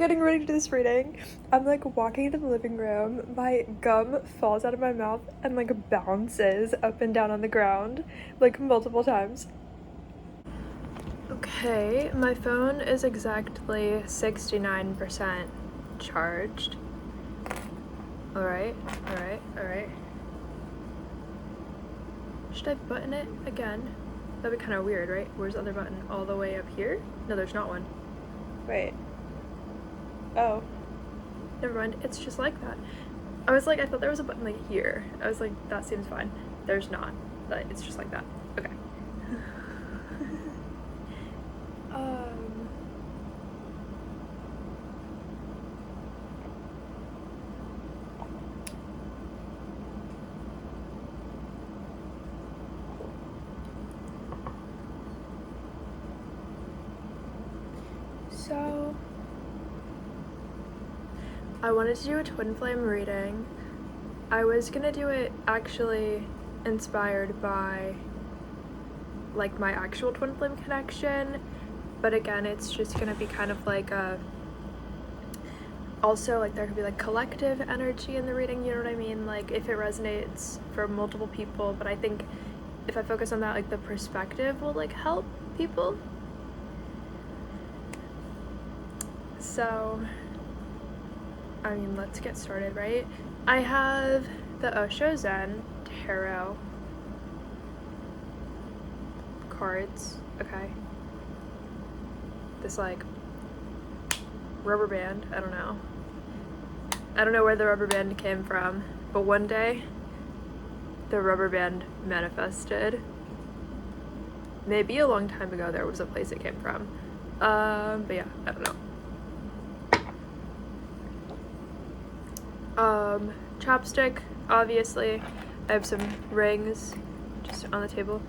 getting ready to do this reading. I'm like walking into the living room, my gum falls out of my mouth and like bounces up and down on the ground like multiple times. Okay, my phone is exactly 69% charged. Alright. Should I button it again? That'd be kind of weird, right? Where's the other button? All the way up here? No, there's not one. Wait. Oh. Never mind, it's just like that. I thought there was a button like here. I was like, that seems fine. There's not, but it's just like that. Okay. So I wanted to do a twin flame reading. I was gonna do it actually inspired by like my actual twin flame connection, but again, it's just gonna be kind of like a, also like there could be like collective energy in the reading, you know what I mean? Like if it resonates for multiple people, but I think if I focus on that, like the perspective will like help people. So, I mean, let's get started, right? I have the Osho Zen Tarot cards, okay? This like rubber band, I don't know where the rubber band came from, but one day the rubber band manifested. Maybe a long time ago there was a place it came from, but yeah, I don't know. Chapstick, obviously. I have some rings just on the table.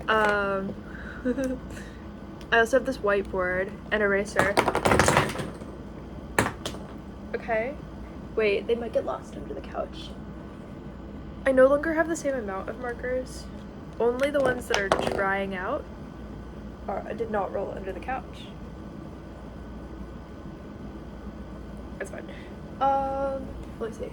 I also have this whiteboard and eraser. Okay. Wait, they might get lost under the couch. I no longer have the same amount of markers. Only the ones that are drying out did not roll under the couch. That's fine. Let's see.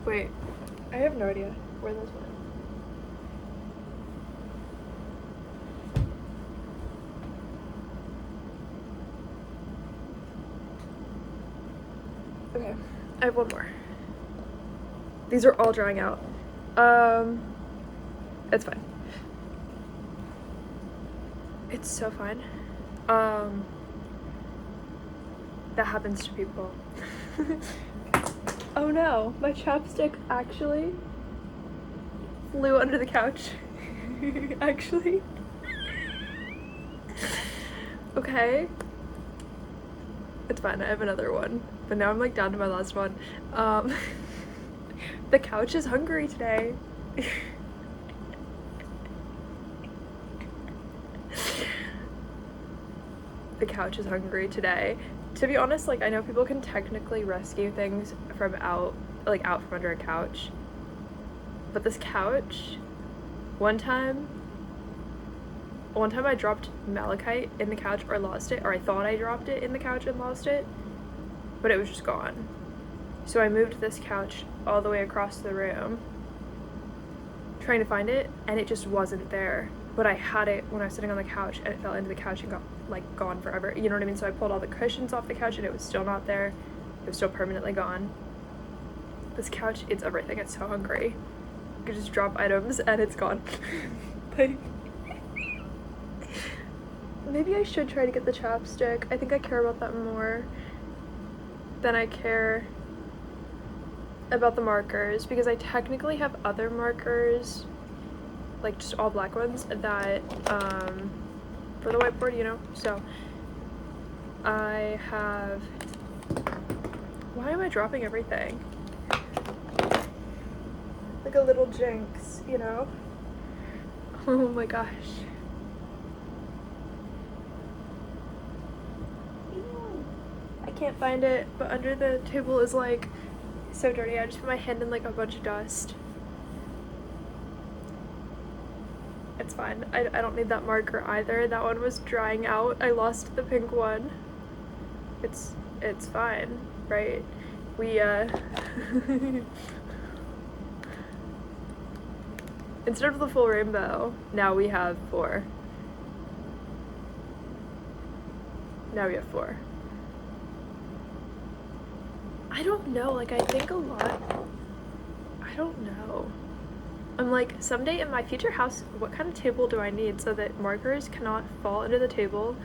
Wait, I have no idea where those went. Okay, I have one more. These are all drying out. It's fine. It's so fine. That happens to people. Oh no, my chapstick actually flew under the couch. Actually. Okay. It's fine, I have another one. But now I'm like down to my last one. The couch is hungry today. The couch is hungry today. To be honest, like I know people can technically rescue things from out from under a couch. But this couch, one time I dropped malachite in the couch or lost it, or I thought I dropped it in the couch and lost it, but it was just gone. So I moved this couch all the way across the room trying to find it, and it just wasn't there. But I had it when I was sitting on the couch, and it fell into the couch and got like gone forever, you know what I mean? So I pulled all the cushions off the couch and it was still not there. It was still permanently gone. This couch, it's everything. It's so hungry. You could just drop items and it's gone. Like, maybe I should try to get the chapstick. I think I care about that more than I care about the markers, because I technically have other markers, like just all black ones, that for the whiteboard, you know. So I have, why am I dropping everything? Like a little jinx, you know. Oh my gosh. can't find it, but under the table is like so dirty. I just put my hand in like a bunch of dust. It's fine. I don't need that marker either. That one was drying out. I lost the pink one. It's fine, right? We instead of the full rainbow, now we have 4. Now we have 4. I don't know, like I think a lot. I don't know. I'm like, someday in my future house, what kind of table do I need so that markers cannot fall under the table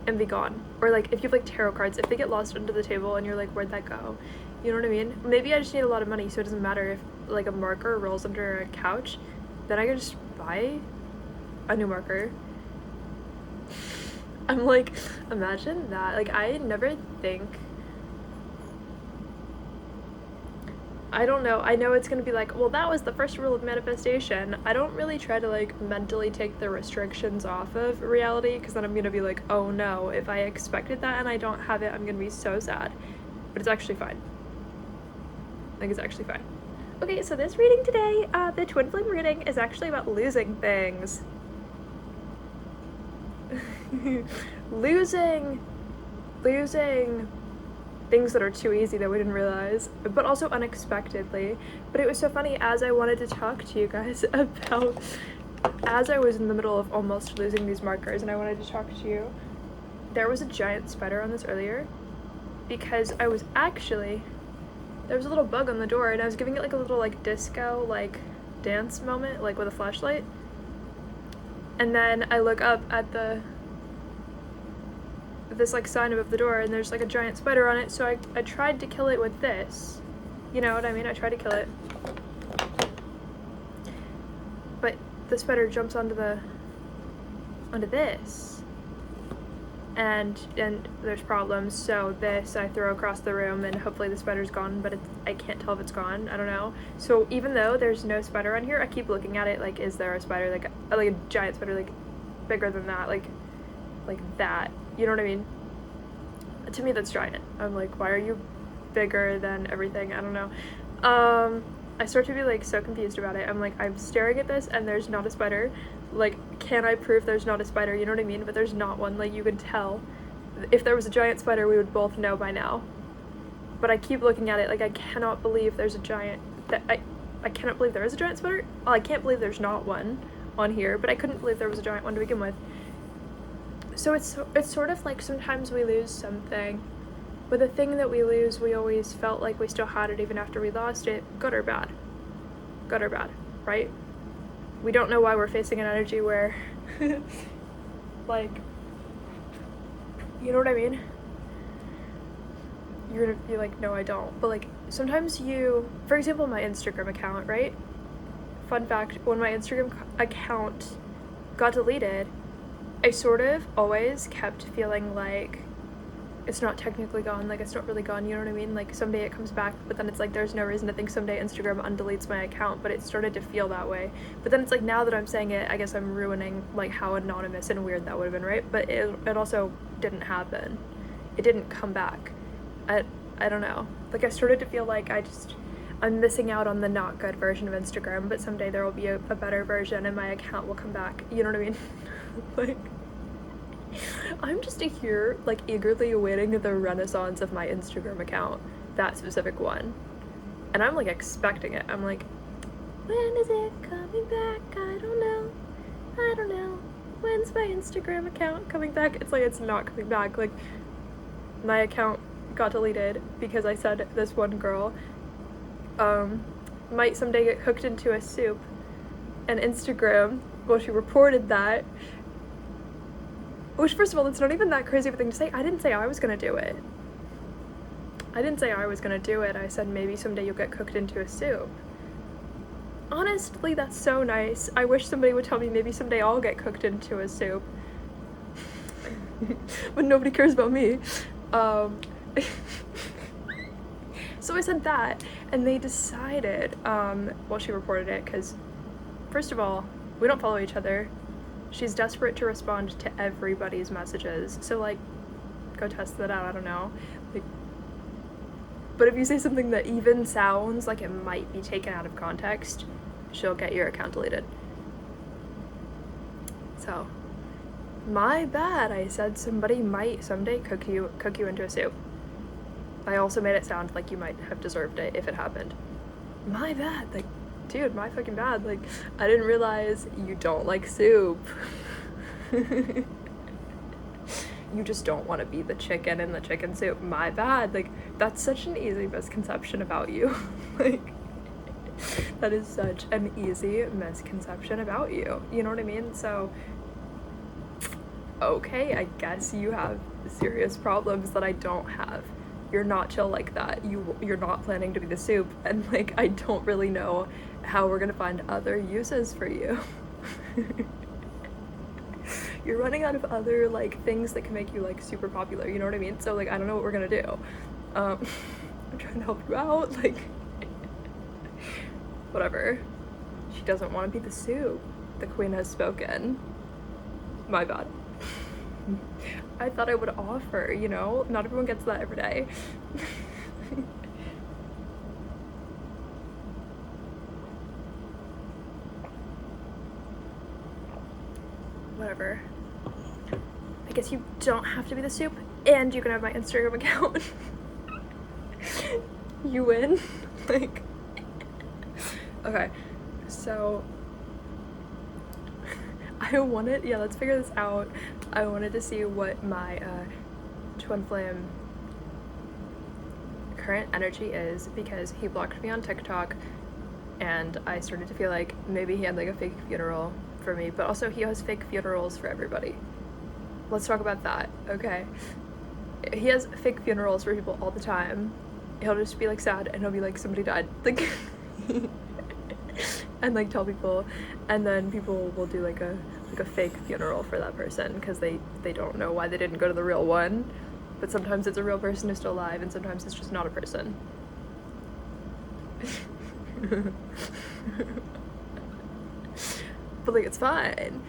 and be gone? Or like, if you have like tarot cards, if they get lost under the table and you're like, where'd that go? You know what I mean? Maybe I just need a lot of money so it doesn't matter if like a marker rolls under a couch, then I can just buy a new marker. I'm like, imagine that. Like, I never think, I don't know. I know it's gonna be like, well, that was the first rule of manifestation. I don't really try to like mentally take the restrictions off of reality, because then I'm gonna be like, oh no, if I expected that and I don't have it, I'm gonna be so sad. But it's actually fine. Like, it's actually fine. Okay, so this reading today, the twin flame reading, is actually about losing things. losing things that are too easy that we didn't realize, but also unexpectedly. But it was so funny, as I wanted to talk to you guys about, as I was in the middle of almost losing these markers and I wanted to talk to you, there was a giant spider on this earlier, because I was actually, there was a little bug on the door and I was giving it like a little like disco like dance moment, like with a flashlight, and then I look up at this like sign above the door and there's like a giant spider on it, so I tried to kill it with this, you know what I mean? I tried to kill it, but the spider jumps onto this, and there's problems, so this I throw across the room and hopefully the spider's gone, but I can't tell if it's gone. I don't know. So even though there's no spider on here, I keep looking at it like, is there a spider, like a giant spider, like bigger than that, like that, you know what I mean? To me that's giant. I'm like, why are you bigger than everything? I don't know. I start to be like so confused about it. I'm like, I'm staring at this and there's not a spider. Like, can I prove there's not a spider? You know what I mean? But there's not one. Like, you can tell. If there was a giant spider, we would both know by now. But I keep looking at it like, I cannot believe there's a giant, I cannot believe there is a giant spider. Well, I can't believe there's not one on here, but I couldn't believe there was a giant one to begin with. So it's sort of like sometimes we lose something, but the thing that we lose, we always felt like we still had it even after we lost it, good or bad. Good or bad, right? We don't know why we're facing an energy where, like, you know what I mean? You're gonna be like, no, I don't. But like, sometimes you, for example, my Instagram account, right? Fun fact, when my Instagram account got deleted, I sort of always kept feeling like it's not technically gone, like it's not really gone, you know what I mean? Like someday it comes back, but then it's like there's no reason to think someday Instagram undeletes my account, but it started to feel that way. But then it's like, now that I'm saying it, I guess I'm ruining like how anonymous and weird that would have been, right? But it also didn't happen. It didn't come back. I don't know. Like I started to feel like I'm missing out on the not good version of Instagram, but someday there will be a better version and my account will come back, you know what I mean? Like, I'm just here, like, eagerly awaiting the renaissance of my Instagram account, that specific one. And I'm, like, expecting it. I'm like, when is it coming back? I don't know. When's my Instagram account coming back? It's like, it's not coming back. Like, my account got deleted because I said this one girl might someday get cooked into a soup. And Instagram, well, she reported that. Which, first of all, it's not even that crazy of a thing to say. I didn't say I was gonna do it. I said maybe someday you'll get cooked into a soup. Honestly, that's so nice. I wish somebody would tell me maybe someday I'll get cooked into a soup. But nobody cares about me. So I said that, and they decided, well, she reported it because, first of all, we don't follow each other. She's desperate to respond to everybody's messages. So, like, go test that out, I don't know. Like, but if you say something that even sounds like it might be taken out of context, she'll get your account deleted. So, my bad. I said somebody might someday cook you into a soup. I also made it sound like you might have deserved it if it happened. My bad. Like, dude, my fucking bad. Like, I didn't realize you don't like soup. You just don't want to be the chicken in the chicken soup. My bad. Like, that's such an easy misconception about you. Like, that is such an easy misconception about you. You know what I mean? So, okay, I guess you have serious problems that I don't have. You're not chill like that. You're not planning to be the soup, and like, I don't really know how we're gonna find other uses for you. You're running out of other like things that can make you like super popular, you know what I mean? So like, I don't know what we're gonna do. I'm trying to help you out, like, whatever. She doesn't want to be the soup. The queen has spoken. My bad. I thought I would offer, you know? Not everyone gets that every day. Whatever. I guess you don't have to be the soup, and you can have my Instagram account. You win. Like, okay, so let's figure this out. I wanted to see what my twin flame current energy is, because he blocked me on TikTok, and I started to feel like maybe he had like a fake funeral for me, but also he has fake funerals for everybody. Let's talk about that, okay? He has fake funerals for people all the time. He'll just be like sad, and he'll be like, somebody died, like, and like tell people, and then people will do like a fake funeral for that person because they don't know why they didn't go to the real one. But sometimes it's a real person who's still alive, and sometimes it's just not a person. But like, it's fine.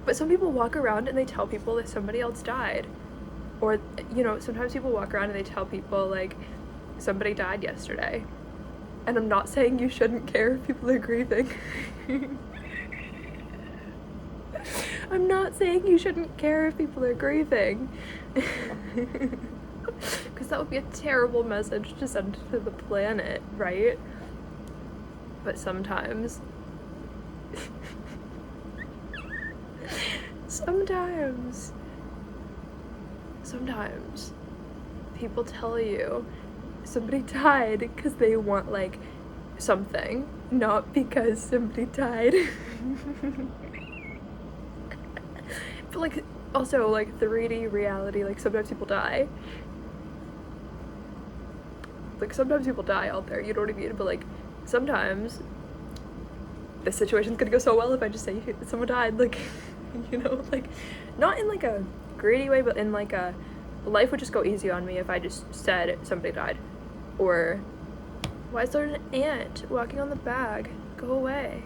But some people walk around and they tell people that somebody else died. Or, you know, sometimes people walk around and they tell people like, somebody died yesterday. And I'm not saying you shouldn't care if people are grieving. I'm not saying you shouldn't care if people are grieving. Because that would be a terrible message to send to the planet, right? But sometimes sometimes people tell you somebody died because they want like something, not because somebody died. But like, also like 3D reality, like sometimes people die. Like sometimes people die out there, you know what I mean? But like sometimes this situation's gonna go so well if I just say someone died, like, you know, like not in like a greedy way, but in like a life would just go easy on me if I just said somebody died. Or why is there an ant walking on the bag? Go away.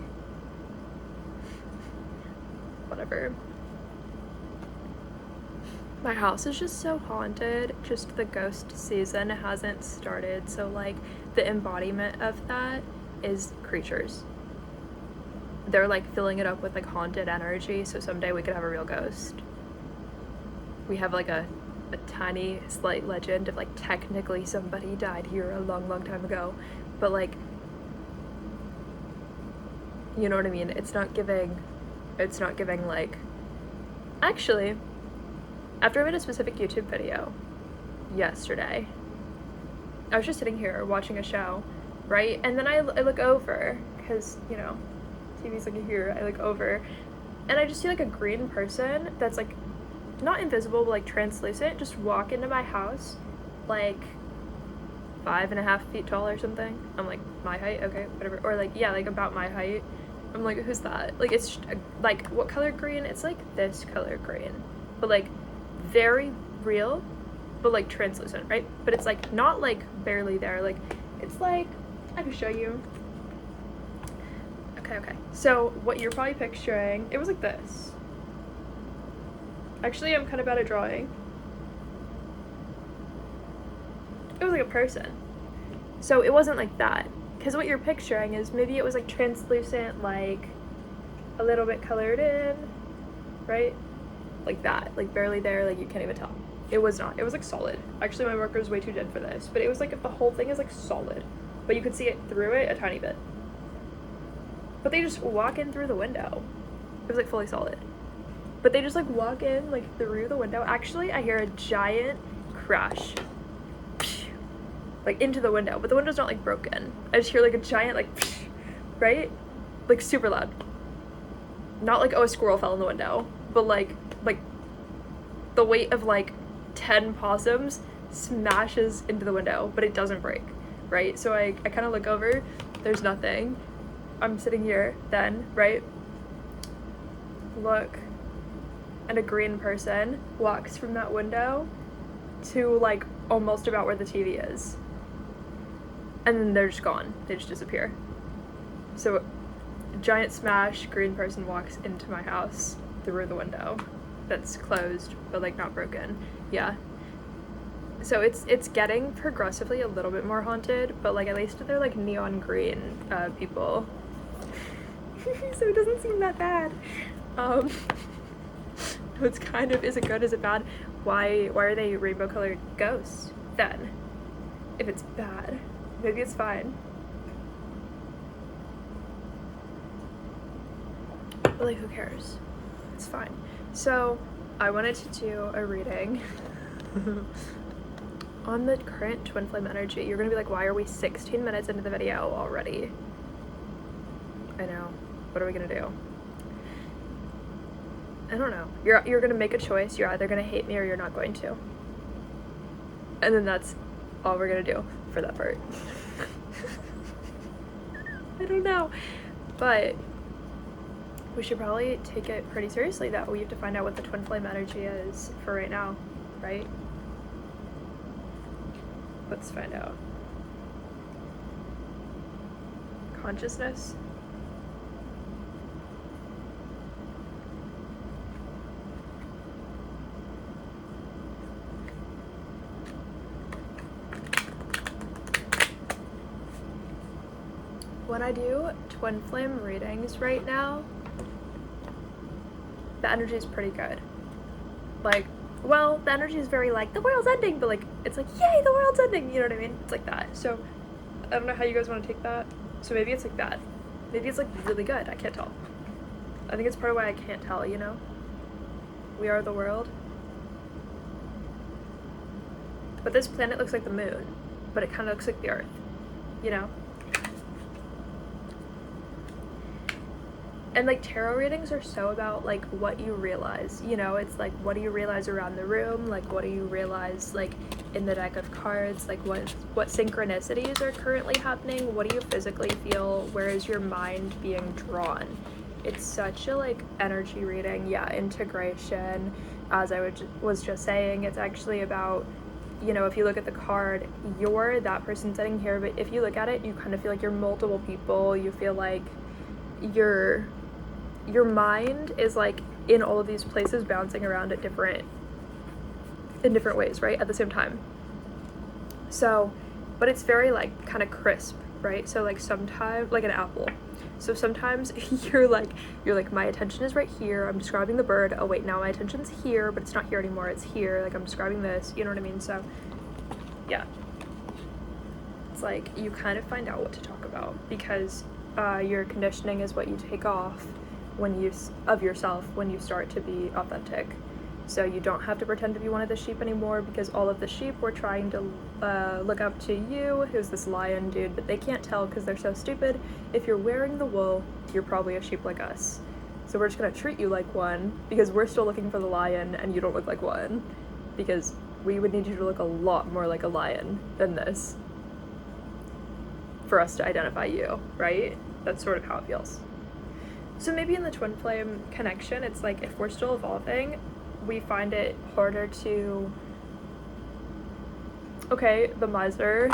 Whatever. My house is just so haunted. Just the ghost season hasn't started, so like the embodiment of that is creatures. They're like filling it up with like haunted energy, so someday we could have a real ghost. We have like a tiny slight legend of like technically somebody died here a long time ago, but like, you know what I mean? It's not giving like, actually, after I made a specific YouTube video yesterday, I was just sitting here watching a show, right? And then I look over, because, you know, TV's like here, I look over, and I just see like a green person that's like, not invisible, but like translucent, just walk into my house, like 5.5 feet tall or something. I'm like, my height? Okay, whatever. Or like, yeah, like about my height. I'm like, who's that? Like, it's like, what color green? It's like this color green, but like very real, but like translucent, right? But it's like not like barely there, like it's like, I can show you. Okay, so what you're probably picturing, it was like this. Actually, I'm kind of bad at drawing, it was like a person. So it wasn't like that. Because what you're picturing is maybe it was like translucent, like a little bit colored in, right? Like that, like barely there, like you can't even tell. It was not. It was like solid. Actually, my marker is way too dead for this, but it was like if the whole thing is like solid, but you could see it through it a tiny bit. But they just walk in through the window. It was like fully solid. But they just like walk in like through the window. Actually, I hear a giant crash. Like into the window, but the window's not like broken. I just hear like a giant like, right? Like super loud. Not like, oh, a squirrel fell in the window, but like the weight of like 10 possums smashes into the window, but it doesn't break, right? So I kind of look over, there's nothing. I'm sitting here then, right? Look, and a green person walks from that window to like almost about where the TV is. And then they're just gone. They just disappear. So a giant smash, green person walks into my house through the window that's closed but like not broken. Yeah. So it's getting progressively a little bit more haunted, but like at least they're like neon green people. So it doesn't seem that bad. It's kind of, is it good, is it bad? Why are they rainbow colored ghosts then? If it's bad, maybe it's fine. But like, who cares? It's fine. So I wanted to do a reading on the current twin flame energy. You're gonna be like, why are we 16 minutes into the video already? I know. What are we gonna do? I don't know. You're gonna make a choice. You're either gonna hate me or you're not going to. And then that's all we're gonna do for that part. I don't know. But we should probably take it pretty seriously that we have to find out what the twin flame energy is for right now, right? Let's find out. Consciousness. When I do twin flame readings right now, the energy is pretty good. Like, well, the energy is very like, the world's ending, but like, it's like, yay, the world's ending, you know what I mean? It's like that. So, I don't know how you guys want to take that. So maybe it's like that. Maybe it's like really good, I can't tell. I think it's part of why I can't tell, you know? We are the world. But this planet looks like the moon, but it kind of looks like the Earth, you know? And like tarot readings are so about like what you realize, you know, it's like what do you realize around the room, like what do you realize like in the deck of cards, like what synchronicities are currently happening, what do you physically feel, where is your mind being drawn? It's such a like energy reading. Yeah, integration, as I was just saying, it's actually about, you know, if you look at the card, you're that person sitting here, but if you look at it, you kind of feel like you're multiple people. You feel like your mind is like in all of these places bouncing around in different ways, right, at the same time. So, but it's very like kind of crisp, right? So like sometimes, like an apple, so sometimes you're like my attention is right here, I'm describing the bird, oh wait, now my attention's here, but it's not here anymore, it's here, like I'm describing this, you know what I mean? So yeah, it's like you kind of find out what to talk about because your conditioning is what you take off of yourself when you start to be authentic. So you don't have to pretend to be one of the sheep anymore because all of the sheep were trying to look up to you, who's this lion dude, but they can't tell because they're so stupid. If you're wearing the wool, you're probably a sheep like us. So we're just gonna treat you like one because we're still looking for the lion and you don't look like one, because we would need you to look a lot more like a lion than this for us to identify you, right? That's sort of how it feels. So maybe in the twin flame connection, it's like if we're still evolving, we find it harder to, okay, the miser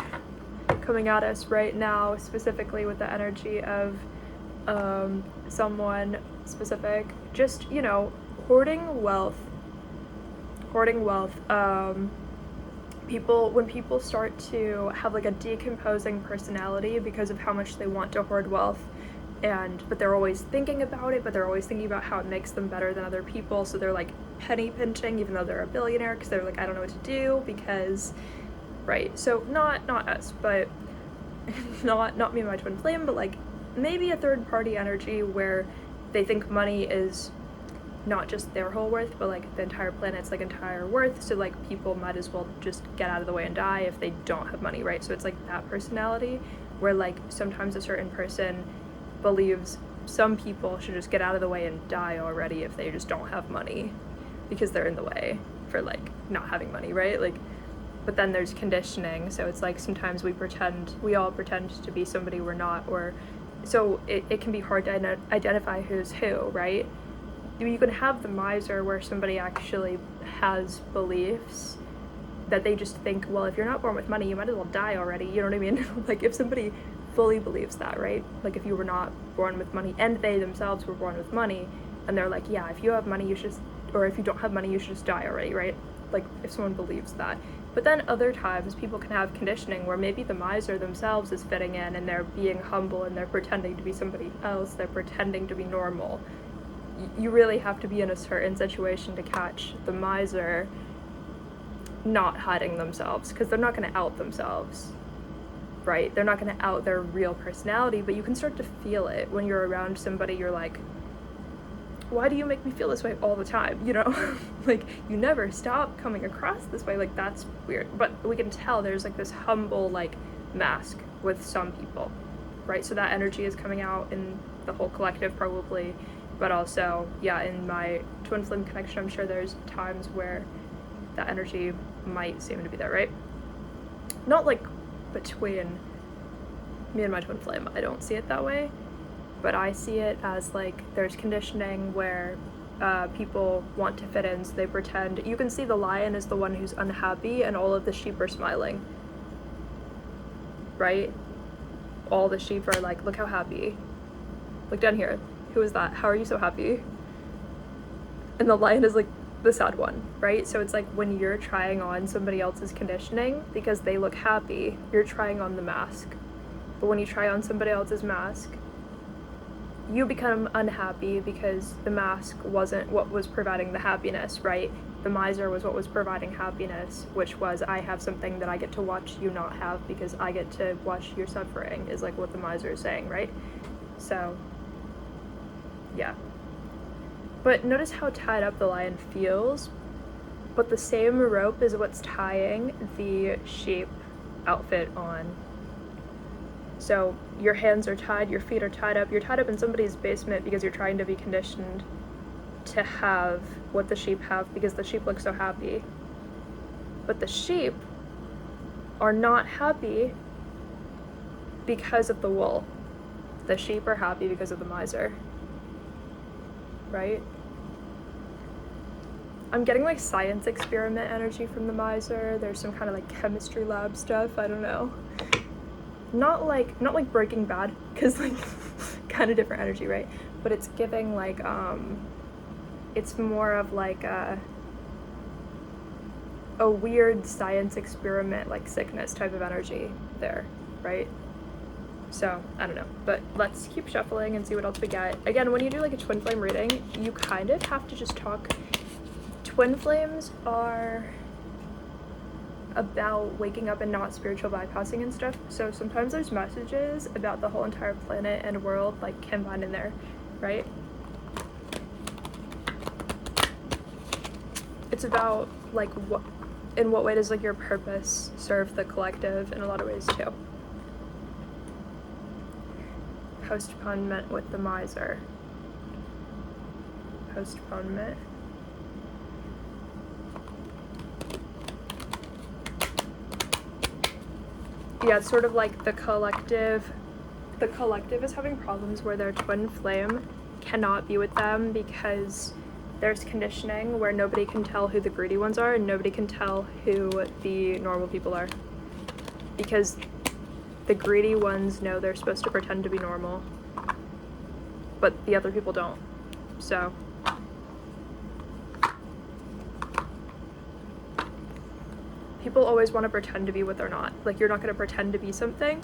coming at us right now, specifically with the energy of someone specific, just, you know, hoarding wealth, when people start to have like a decomposing personality because of how much they want to hoard wealth, but they're always thinking about it, but they're always thinking about how it makes them better than other people, so they're like penny pinching even though they're a billionaire, because they're like, I don't know what to do, because, right? So not us, but not me and my twin flame, but like maybe a third party energy where they think money is not just their whole worth, but like the entire planet's like entire worth, so like people might as well just get out of the way and die if they don't have money, right? So it's like that personality where like sometimes a certain person believes some people should just get out of the way and die already if they just don't have money, because they're in the way for like not having money, right? Like, but then there's conditioning, so it's like sometimes we all pretend to be somebody we're not, or so it can be hard to identify who's who, right? You can have the miser where somebody actually has beliefs that they just think, well, if you're not born with money, you might as well die already, you know what I mean? Like if somebody fully believes that, right? Like if you were not born with money and they themselves were born with money, and they're like, yeah, if you have money, you should, or if you don't have money, you should just die already, right? Like if someone believes that. But then other times people can have conditioning where maybe the miser themselves is fitting in and they're being humble and they're pretending to be somebody else, they're pretending to be normal. You really have to be in a certain situation to catch the miser not hiding themselves, because they're not going to out themselves, right? They're not going to out their real personality, but you can start to feel it when you're around somebody. You're like, why do you make me feel this way all the time, you know? Like, you never stop coming across this way. Like, that's weird. But we can tell there's like this humble like mask with some people, right? So that energy is coming out in the whole collective probably, but also, yeah, in my twin flame connection, I'm sure there's times where that energy might seem to be there, right? Not like between me and my twin flame, I don't see it that way, but I see it as like there's conditioning where people want to fit in, so they pretend. You can see the lion is the one who's unhappy and all of the sheep are smiling, right? All the sheep are like, look how happy. Look down here. Who is that? How are you so happy? And the lion is like the sad one, right? So it's like when you're trying on somebody else's conditioning because they look happy, you're trying on the mask. But when you try on somebody else's mask, you become unhappy because the mask wasn't what was providing the happiness, right? The miser was what was providing happiness, which was, I have something that I get to watch you not have because I get to watch your suffering, is like what the miser is saying, right? So yeah. But notice how tied up the lion feels, but the same rope is what's tying the sheep outfit on. So your hands are tied, your feet are tied up, you're tied up in somebody's basement because you're trying to be conditioned to have what the sheep have because the sheep look so happy. But the sheep are not happy because of the wool. The sheep are happy because of the miser. Right? I'm getting like science experiment energy from the miser. There's some kind of like chemistry lab stuff, I don't know. Not like Breaking Bad, because like kind of different energy, right? But it's giving like it's more of like a weird science experiment, like sickness type of energy there, right? So, I don't know, but let's keep shuffling and see what else we get. Again, when you do like a twin flame reading, you kind of have to just talk. Twin flames are about waking up and not spiritual bypassing and stuff, so sometimes there's messages about the whole entire planet and world like combined in there, right? It's about like in what way does like your purpose serve the collective in a lot of ways too. Postponement with the miser. Postponement. Yeah, it's sort of like the collective is having problems where their twin flame cannot be with them because there's conditioning where nobody can tell who the greedy ones are and nobody can tell who the normal people are. Because the greedy ones know they're supposed to pretend to be normal, but the other people don't. So people always want to pretend to be what they're not. Like, you're not going to pretend to be something.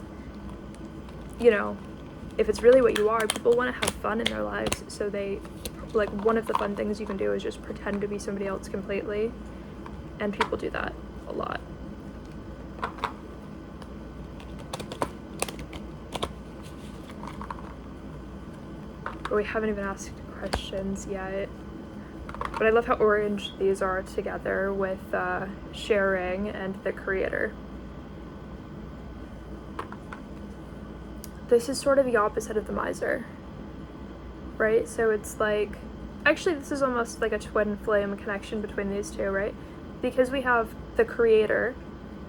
You know, if it's really what you are, people want to have fun in their lives, so they, like, one of the fun things you can do is just pretend to be somebody else completely, and people do that a lot. But we haven't even asked questions yet. But I love how orange these are together with sharing and the creator. This is sort of the opposite of the miser, right? So it's like, actually this is almost like a twin flame connection between these two, right? Because we have the creator,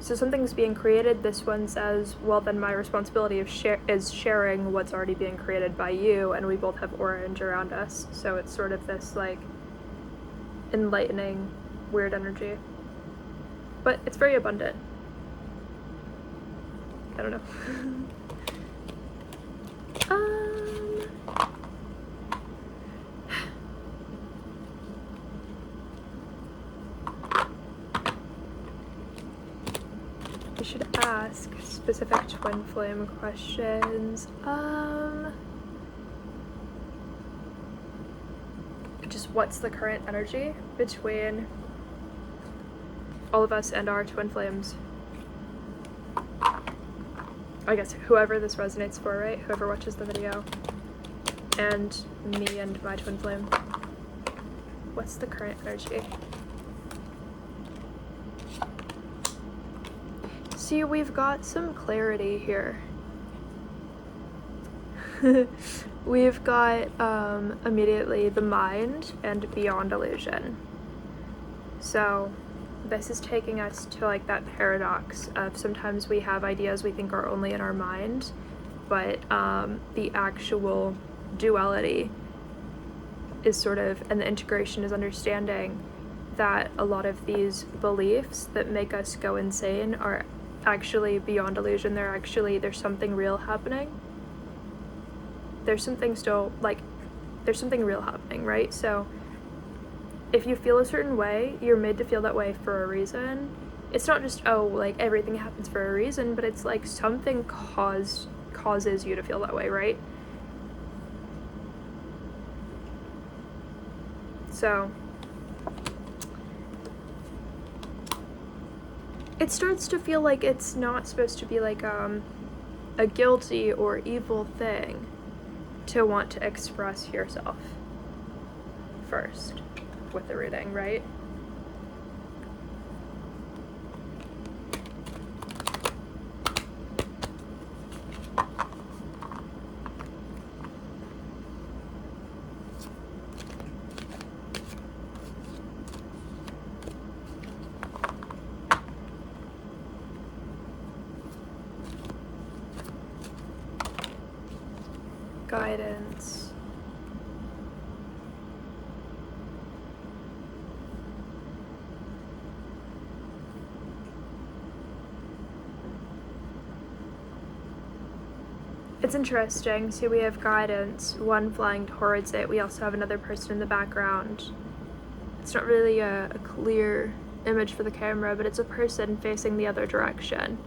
so something's being created, this one says, well, then my responsibility is sharing what's already being created by you, and we both have orange around us, so it's sort of this like enlightening weird energy, but it's very abundant. I don't know. I should ask specific twin flame questions. Just what's the current energy between all of us and our twin flames? I guess whoever this resonates for, right? Whoever watches the video. And me and my twin flame. What's the current energy? See, we've got some clarity here. We've got immediately the mind and beyond illusion. So this is taking us to like that paradox of sometimes we have ideas we think are only in our mind, but the actual duality is sort of, and the integration is understanding that a lot of these beliefs that make us go insane are actually beyond illusion. There's something real happening. There's something real happening, right? So if you feel a certain way, you're made to feel that way for a reason. It's not just, oh, like everything happens for a reason, but it's like something causes you to feel that way, right? So it starts to feel like it's not supposed to be like a guilty or evil thing to want to express yourself first with the reading, right? Guidance. It's interesting. So we have guidance, one flying towards it. We also have another person in the background. It's not really a clear image for the camera, but it's a person facing the other direction,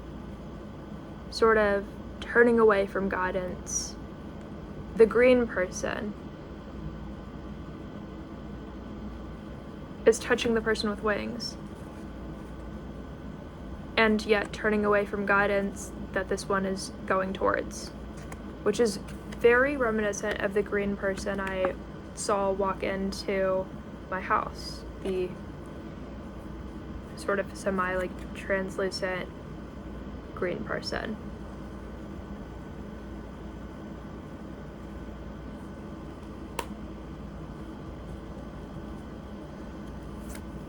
sort of turning away from guidance. The green person is touching the person with wings, and yet turning away from guidance that this one is going towards, which is very reminiscent of the green person I saw walk into my house, the sort of semi like translucent green person.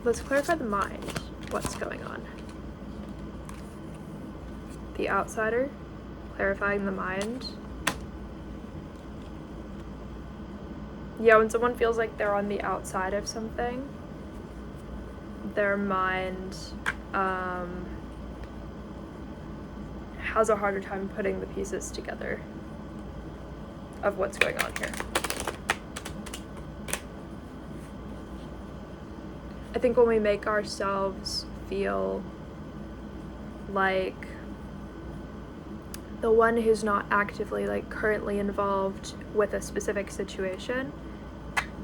Let's clarify the mind. What's going on? The outsider, clarifying the mind. Yeah, when someone feels like they're on the outside of something, their mind has a harder time putting the pieces together of what's going on here. I think when we make ourselves feel like the one who's not actively like currently involved with a specific situation,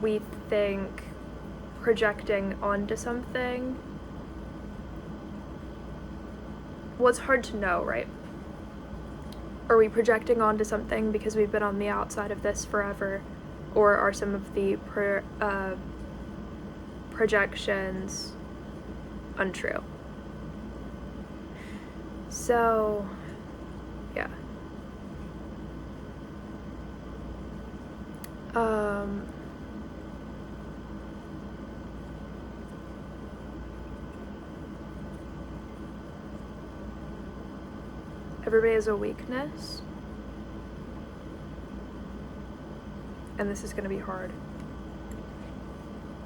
we think projecting onto something, well, it's hard to know, right? Are we projecting onto something because we've been on the outside of this forever, or are some of the projections untrue? So, yeah. Everybody has a weakness, and this is going to be hard.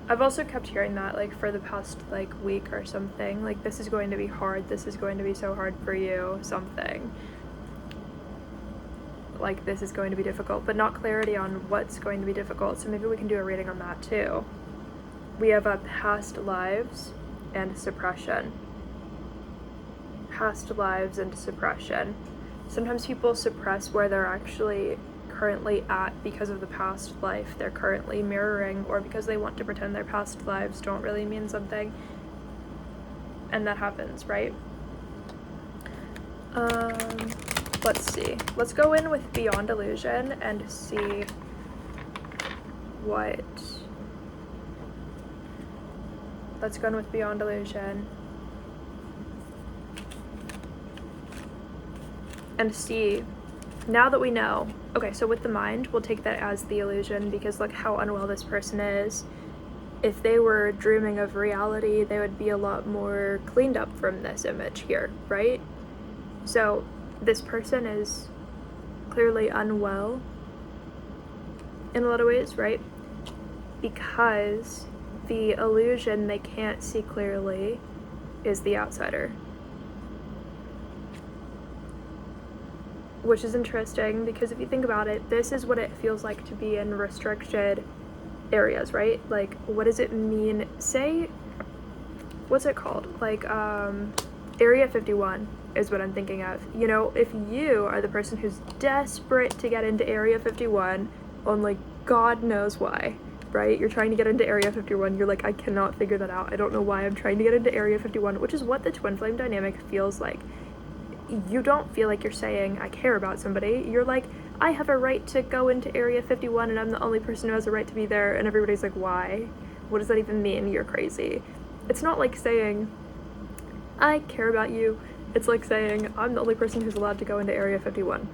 I've also kept hearing that, like, for the past, like, week or something, like, this is going to be hard, this is going to be so hard for you, something. Like, this is going to be difficult, but not clarity on what's going to be difficult, so maybe we can do a reading on that, too. We have a past lives and suppression. Past lives and suppression. Sometimes people suppress where they're actually currently at because of the past life they're currently mirroring, or because they want to pretend their past lives don't really mean something, and that happens, right? Let's see. Let's go in with Beyond Illusion and see what. Let's go in with Beyond Illusion and see, now that we know, okay, so with the mind, we'll take that as the illusion, because look how unwell this person is. If they were dreaming of reality, they would be a lot more cleaned up from this image here, right? So this person is clearly unwell in a lot of ways, right? Because the illusion they can't see clearly is the outsider. Which is interesting, because if you think about it, this is what it feels like to be in restricted areas, right? Like, what does it mean? Say, what's it called? Like, Area 51 is what I'm thinking of. You know, if you are the person who's desperate to get into Area 51, only God knows why, right? You're trying to get into Area 51, you're like, I cannot figure that out. I don't know why I'm trying to get into Area 51, which is what the twin flame dynamic feels like. You don't feel like you're saying, I care about somebody. You're like, I have a right to go into Area 51 and I'm the only person who has a right to be there, and everybody's like, why? What does that even mean? You're crazy. It's not like saying, I care about you. It's like saying, I'm the only person who's allowed to go into Area 51.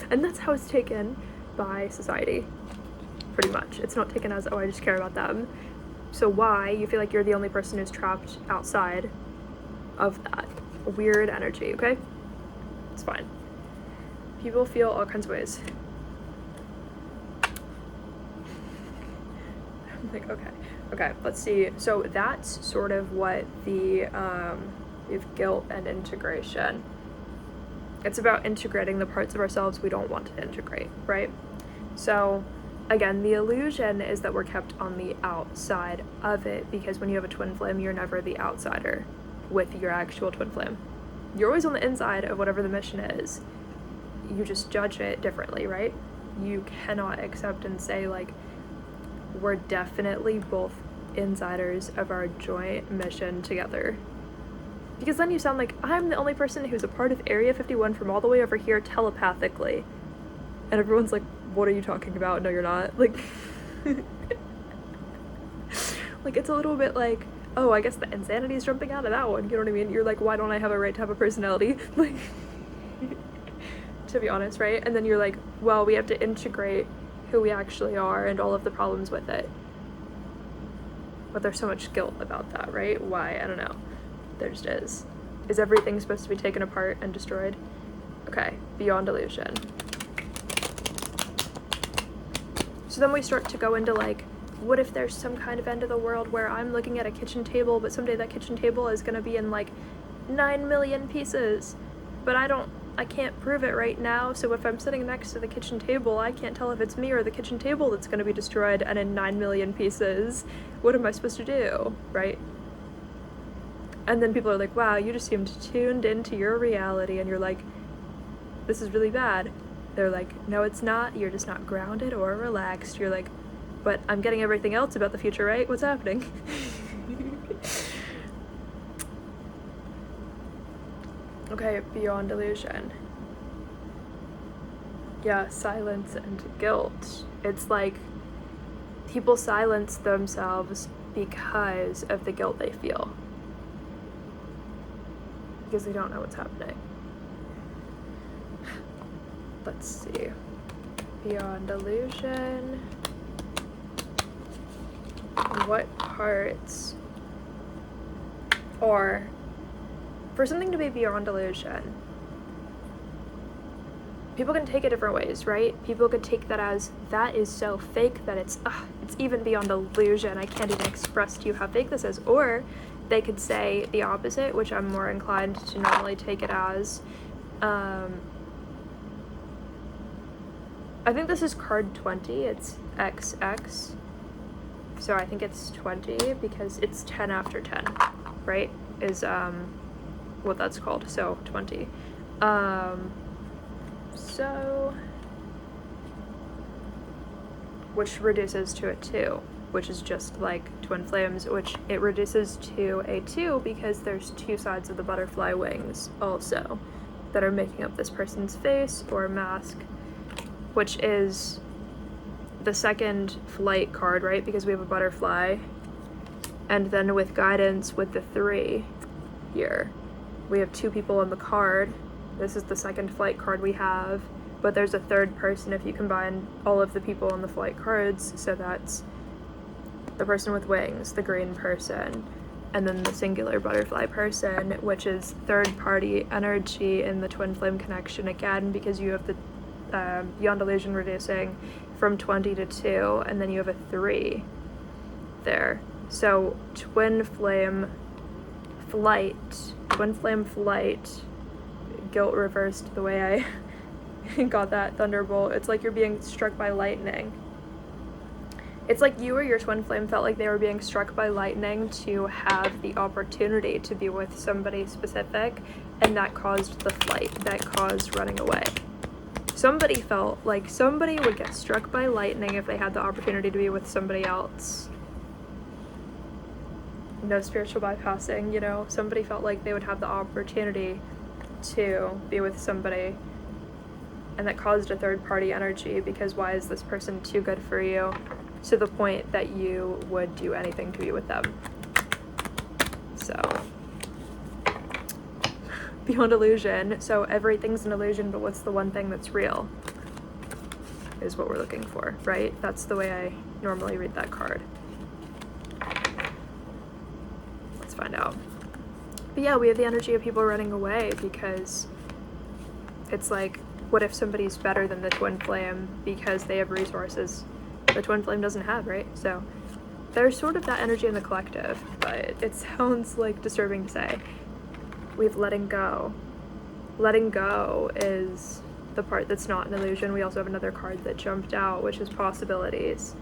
And that's how it's taken by society, pretty much. It's not taken as, oh, I just care about them. So why? You feel like you're the only person who's trapped outside of that weird energy, okay? It's fine. People feel all kinds of ways. I'm like, okay, let's see. So that's sort of what the, we have guilt and integration. It's about integrating the parts of ourselves we don't want to integrate, right? So again, the illusion is that we're kept on the outside of it, because when you have a twin flame, you're never the outsider with your actual twin flame. You're always on the inside of whatever the mission is. You just judge it differently, right? You cannot accept and say, like, we're definitely both insiders of our joint mission together. Because then you sound like, I'm the only person who's a part of Area 51 from all the way over here telepathically. And everyone's like, what are you talking about? No, you're not. Like, like, it's a little bit like, oh, I guess the insanity is jumping out of that one. You know what I mean? You're like, why don't I have a right to have a personality? Like, to be honest, right? And then you're like, well, we have to integrate who we actually are and all of the problems with it. But there's so much guilt about that, right? Why? I don't know. There just is. Is everything supposed to be taken apart and destroyed? Okay, Beyond Illusion. So then we start to go into, like, what if there's some kind of end of the world where I'm looking at a kitchen table, but someday that kitchen table is gonna be in, like, 9 million pieces, but I can't prove it right now, so if I'm sitting next to the kitchen table, I can't tell if it's me or the kitchen table that's gonna be destroyed and in 9 million pieces. What am I supposed to do, right? And then people are like, wow, you just seemed tuned into your reality. And you're like, this is really bad. They're like, no, it's not. You're just not grounded or relaxed. You're like, but I'm getting everything else about the future right. What's happening? Okay, beyond illusion. Yeah, silence and guilt. It's like people silence themselves because of the guilt they feel. Because they don't know what's happening. Let's see. Beyond illusion. What parts, or for something to be beyond illusion, people can take it different ways, right? People could take that as, that is so fake that it's even beyond illusion. I can't even express to you how fake this is. Or they could say the opposite, which I'm more inclined to normally take it as. I think this is card 20. It's XX. So I think it's 20 because it's 10 after 10, right? Is what that's called. So 20. So, which reduces to a 2, which is just like twin flames, which it reduces to a 2 because there's 2 sides of the butterfly wings also that are making up this person's face or mask, which is the second flight card, right? Because we have a butterfly, and then with guidance with the 3 here, we have 2 people on the card. This is the second flight card we have, but there's a third person if you combine all of the people on the flight cards. So that's the person with wings, the green person, and then the singular butterfly person, which is third party energy in the twin flame connection again, because you have the beyond illusion reducing from 20 to 2, and then you have a 3 there. So twin flame flight, guilt reversed the way I got that thunderbolt. It's like you're being struck by lightning. It's like you or your twin flame felt like they were being struck by lightning to have the opportunity to be with somebody specific, and that caused the flight, that caused running away. Somebody felt like somebody would get struck by lightning if they had the opportunity to be with somebody else. No spiritual bypassing, you know, somebody felt like they would have the opportunity to be with somebody, and that caused a third party energy, because why is this person too good for you, to the point that you would do anything to be with them. So beyond illusion, so everything's an illusion, but what's the one thing that's real is what we're looking for, right? That's the way I normally read that card. Let's find out. But yeah, we have the energy of people running away, because it's like, what if somebody's better than the twin flame because they have resources the twin flame doesn't have, right? So there's sort of that energy in the collective, but it sounds like disturbing to say. We've letting go. Letting go is the part that's not an illusion. We also have another card that jumped out, which is possibilities.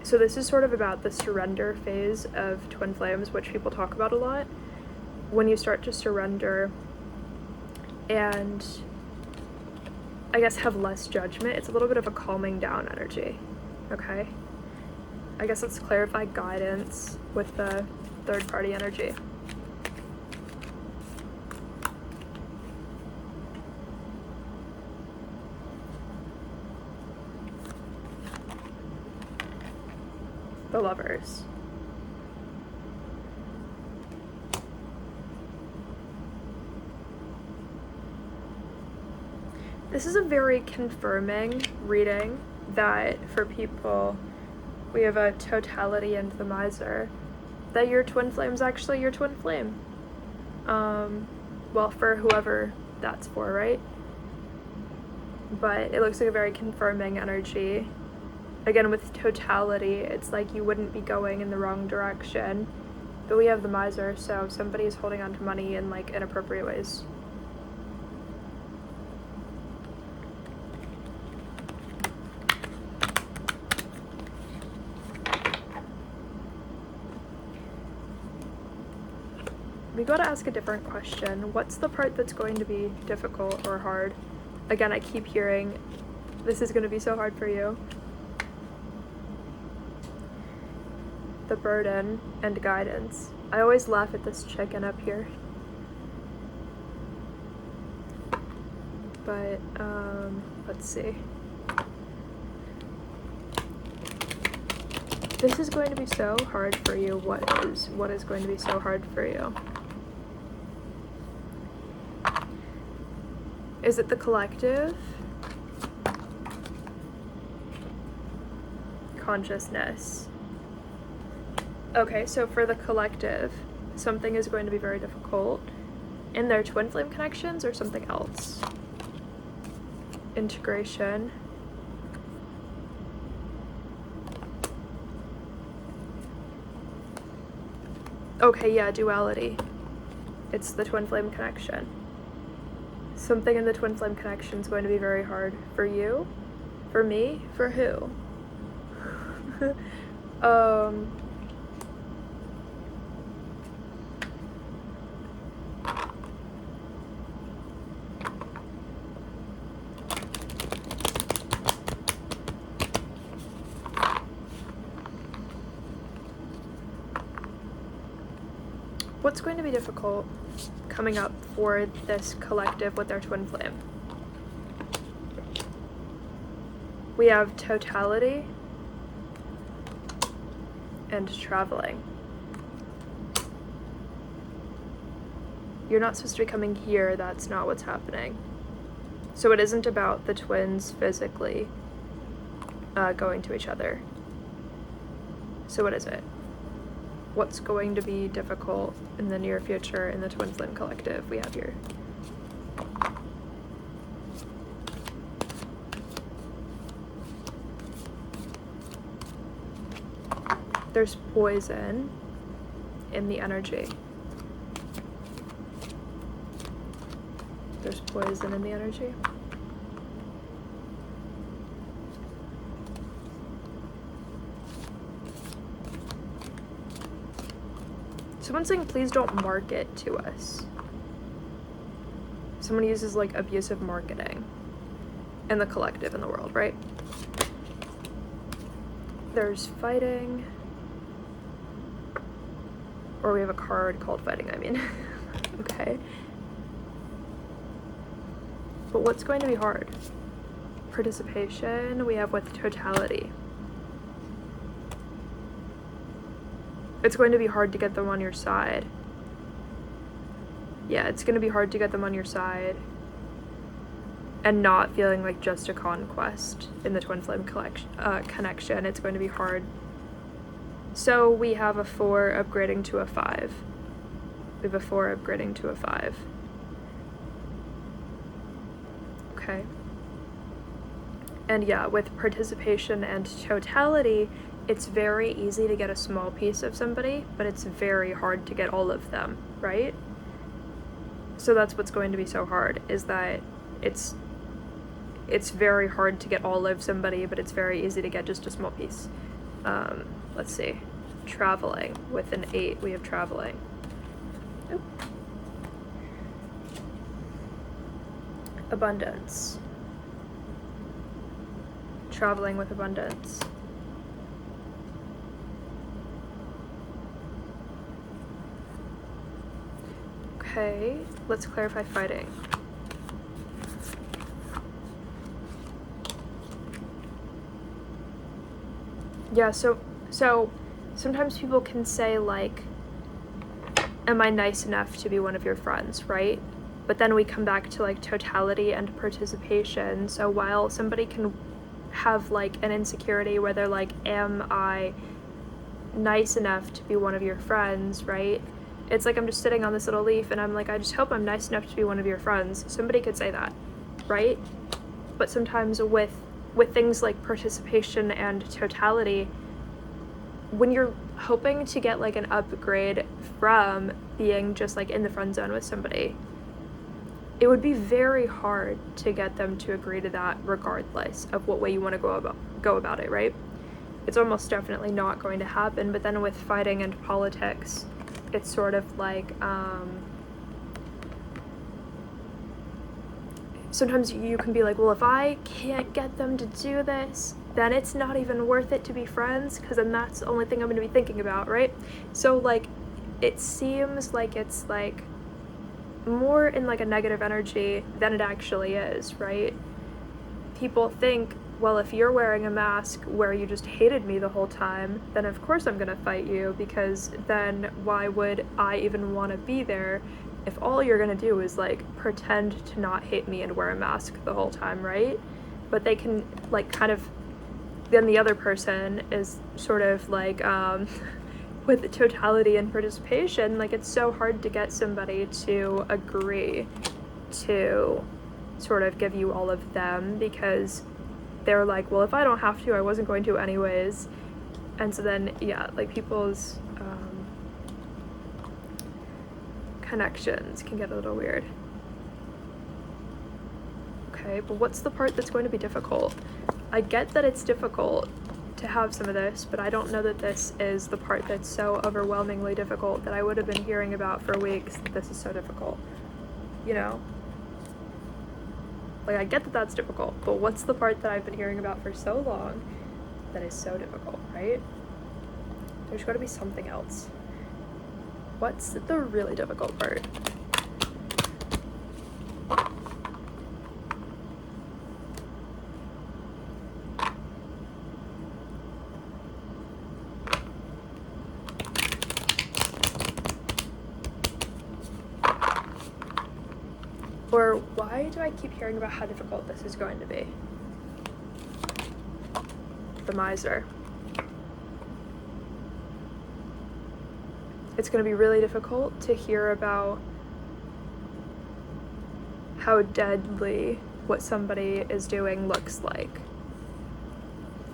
So this is sort of about the surrender phase of twin flames, which people talk about a lot. When you start to surrender and I guess have less judgment, it's a little bit of a calming down energy, okay? I guess let's clarify guidance with the third party energy. The Lovers. This is a very confirming reading that for people, we have a totality and the miser, that your twin flame is actually your twin flame. Well, for whoever that's for, right? But it looks like a very confirming energy. Again, with totality, it's like you wouldn't be going in the wrong direction. But we have the miser, so somebody is holding on to money in like inappropriate ways. we gotta ask a different question. What's the part that's going to be difficult or hard? Again, I keep hearing, this is gonna be so hard for you. The burden and guidance. I always laugh at this chicken up here. But, let's see. This is going to be so hard for you. What is going to be so hard for you? Is it the collective? Consciousness. Okay, so for the collective, something is going to be very difficult in their twin flame connections or something else. Integration. Okay, yeah, duality. It's the twin flame connection. Something in the twin flame connection is going to be very hard for you, for me, for who? What's going to be difficult coming up for this collective with their twin flame? We have totality and traveling. You're not supposed to be coming here, that's not what's happening. So it isn't about the twins physically going to each other. So what is it? What's going to be difficult in the near future in the twin flame collective we have here? There's poison in the energy. There's poison in the energy. Someone's saying, please don't market to us. Someone uses like abusive marketing in the collective in the world, right? There's fighting. Or we have a card called fighting, I mean. Okay. But what's going to be hard? Participation, we have with totality. It's going to be hard to get them on your side. Yeah, it's going to be hard to get them on your side and not feeling like just a conquest in the twin flame connection. It's going to be hard. So we have a 4 upgrading to a 5. We have a 4 upgrading to a 5. Okay. And yeah, with participation and totality, it's very easy to get a small piece of somebody, but it's very hard to get all of them, right? So that's what's going to be so hard, is that it's very hard to get all of somebody, but it's very easy to get just a small piece. Let's see. Traveling. With an 8, we have traveling. Oop. Abundance. Traveling with abundance. Okay, let's clarify fighting. Yeah, so sometimes people can say like, am I nice enough to be one of your friends, right? But then we come back to like totality and participation. So while somebody can have like an insecurity where they're like, am I nice enough to be one of your friends, right? It's like I'm just sitting on this little leaf and I'm like, I just hope I'm nice enough to be one of your friends. Somebody could say that, right? But sometimes with things like participation and totality, when you're hoping to get like an upgrade from being just like in the friend zone with somebody, it would be very hard to get them to agree to that regardless of what way you want to go about it, right? It's almost definitely not going to happen. But then with fighting and politics, it's sort of like, sometimes you can be like, well, if I can't get them to do this, then it's not even worth it to be friends, because then that's the only thing I'm going to be thinking about, right? So, like, it seems like it's, like, more in, like, a negative energy than it actually is, right? People think, well, if you're wearing a mask where you just hated me the whole time, then of course I'm going to fight you, because then why would I even want to be there if all you're gonna do is, like, pretend to not hate me and wear a mask the whole time, right? But they can, like, kind of, then the other person is sort of like, with totality and participation, like, it's so hard to get somebody to agree to sort of give you all of them, because they're like, well, if I don't have to, I wasn't going to anyways. And so then, yeah, like, people's connections can get a little weird. Okay, but what's the part that's going to be difficult? I get that it's difficult to have some of this, but I don't know that this is the part that's so overwhelmingly difficult that I would have been hearing about for weeks. This is so difficult, you know? Like, I get that that's difficult, but what's the part that I've been hearing about for so long that is so difficult, right? There's got to be something else. What's the really difficult part? Or why do I keep hearing about how difficult this is going to be? The miser. It's going to be really difficult to hear about how deadly what somebody is doing looks like.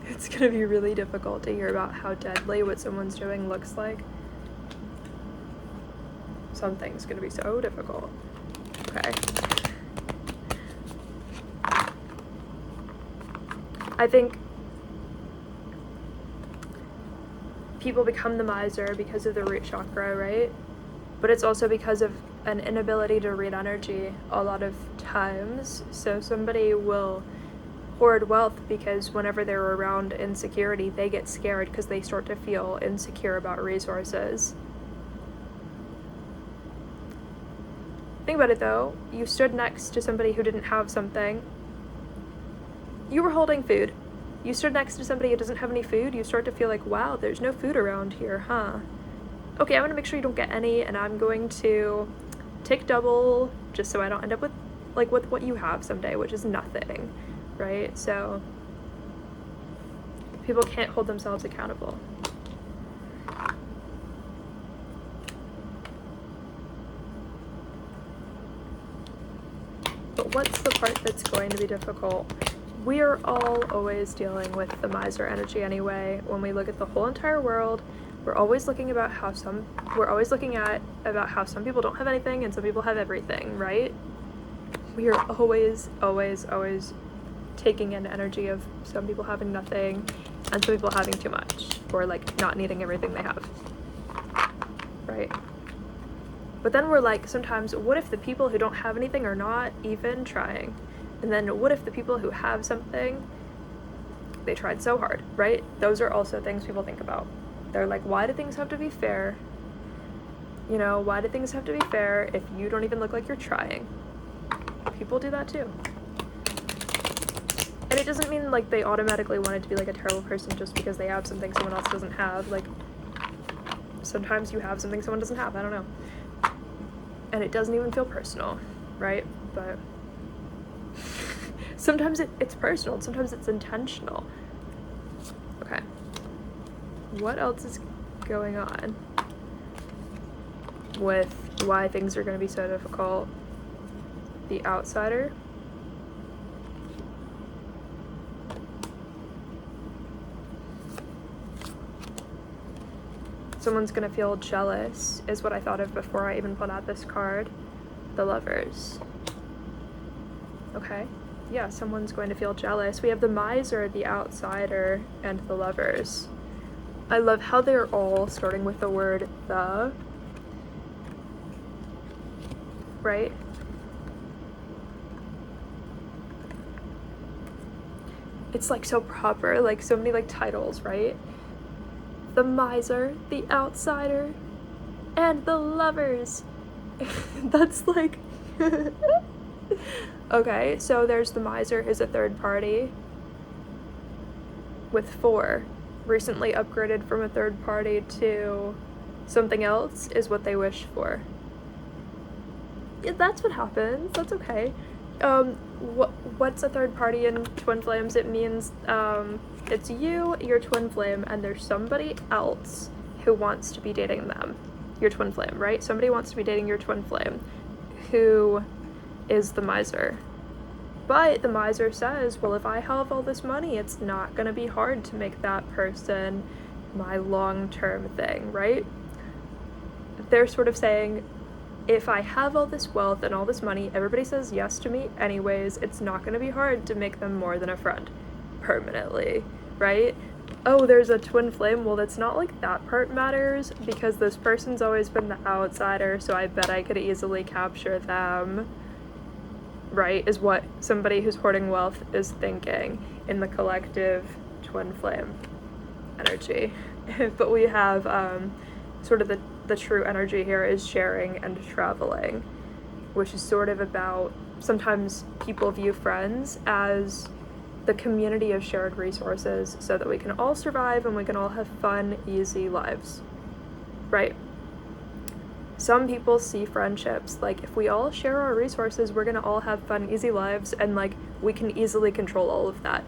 It's going to be really difficult to hear about how deadly what someone's doing looks like. Something's going to be so difficult. Okay. I think people become the miser because of the root chakra, right? But it's also because of an inability to read energy a lot of times. So somebody will hoard wealth because whenever they're around insecurity, they get scared because they start to feel insecure about resources. Think about it though, you stood next to somebody who didn't have something. You were holding food. You stood next to somebody who doesn't have any food, you start to feel like, wow, there's no food around here, huh? Okay, I'm gonna make sure you don't get any, and I'm going to take double just so I don't end up with, like, with what you have someday, which is nothing, right? So people can't hold themselves accountable. But what's the part that's going to be difficult? We are all always dealing with the miser energy anyway. When we look at the whole entire world, we're always looking about how some people don't have anything and some people have everything, right? We are always taking in energy of some people having nothing and some people having too much, or like not needing everything they have, right? But then we're like, sometimes, what if the people who don't have anything are not even trying? And then what if the people who have something, they tried so hard, right? Those are also things people think about. They're like, why do things have to be fair? You know, why do things have to be fair if you don't even look like you're trying? People do that too. And it doesn't mean like they automatically wanted to be like a terrible person just because they have something someone else doesn't have. Like, sometimes you have something someone doesn't have, I don't know. And it doesn't even feel personal, right? But sometimes it's personal, and sometimes it's intentional. Okay. What else is going on with why things are going to be so difficult? The outsider. Someone's going to feel jealous is what I thought of before I even pulled out this card. The Lovers. Okay. Yeah, someone's going to feel jealous. We have the miser, the outsider, and the Lovers. I love how they're all starting with the word the. right? It's like so proper, like so many like titles, right? The miser, the outsider, and the lovers. That's like okay, so there's the miser who's a third party with 4. Recently upgraded from a third party to something else is what they wish for. Yeah, that's what happens. That's okay. What's a third party in twin flames? It means it's you, your twin flame, and there's somebody else who wants to be dating them. Your twin flame, right? Somebody wants to be dating your twin flame, who is the miser. But the miser says, well, if I have all this money, it's not gonna be hard to make that person my long-term thing, right? They're sort of saying, if I have all this wealth and all this money, everybody says yes to me anyways, it's not gonna be hard to make them more than a friend permanently, right? Oh, there's a twin flame. Well, that's not like that part matters, because this person's always been the outsider, so I bet I could easily capture them, right? Is what somebody who's hoarding wealth is thinking in the collective twin flame energy. But we have sort of the true energy here is sharing and traveling, which is sort of about, sometimes people view friends as the community of shared resources so that we can all survive and we can all have fun, easy lives, right? Some people see friendships like, if we all share our resources, we're gonna all have fun, easy lives, and like we can easily control all of that.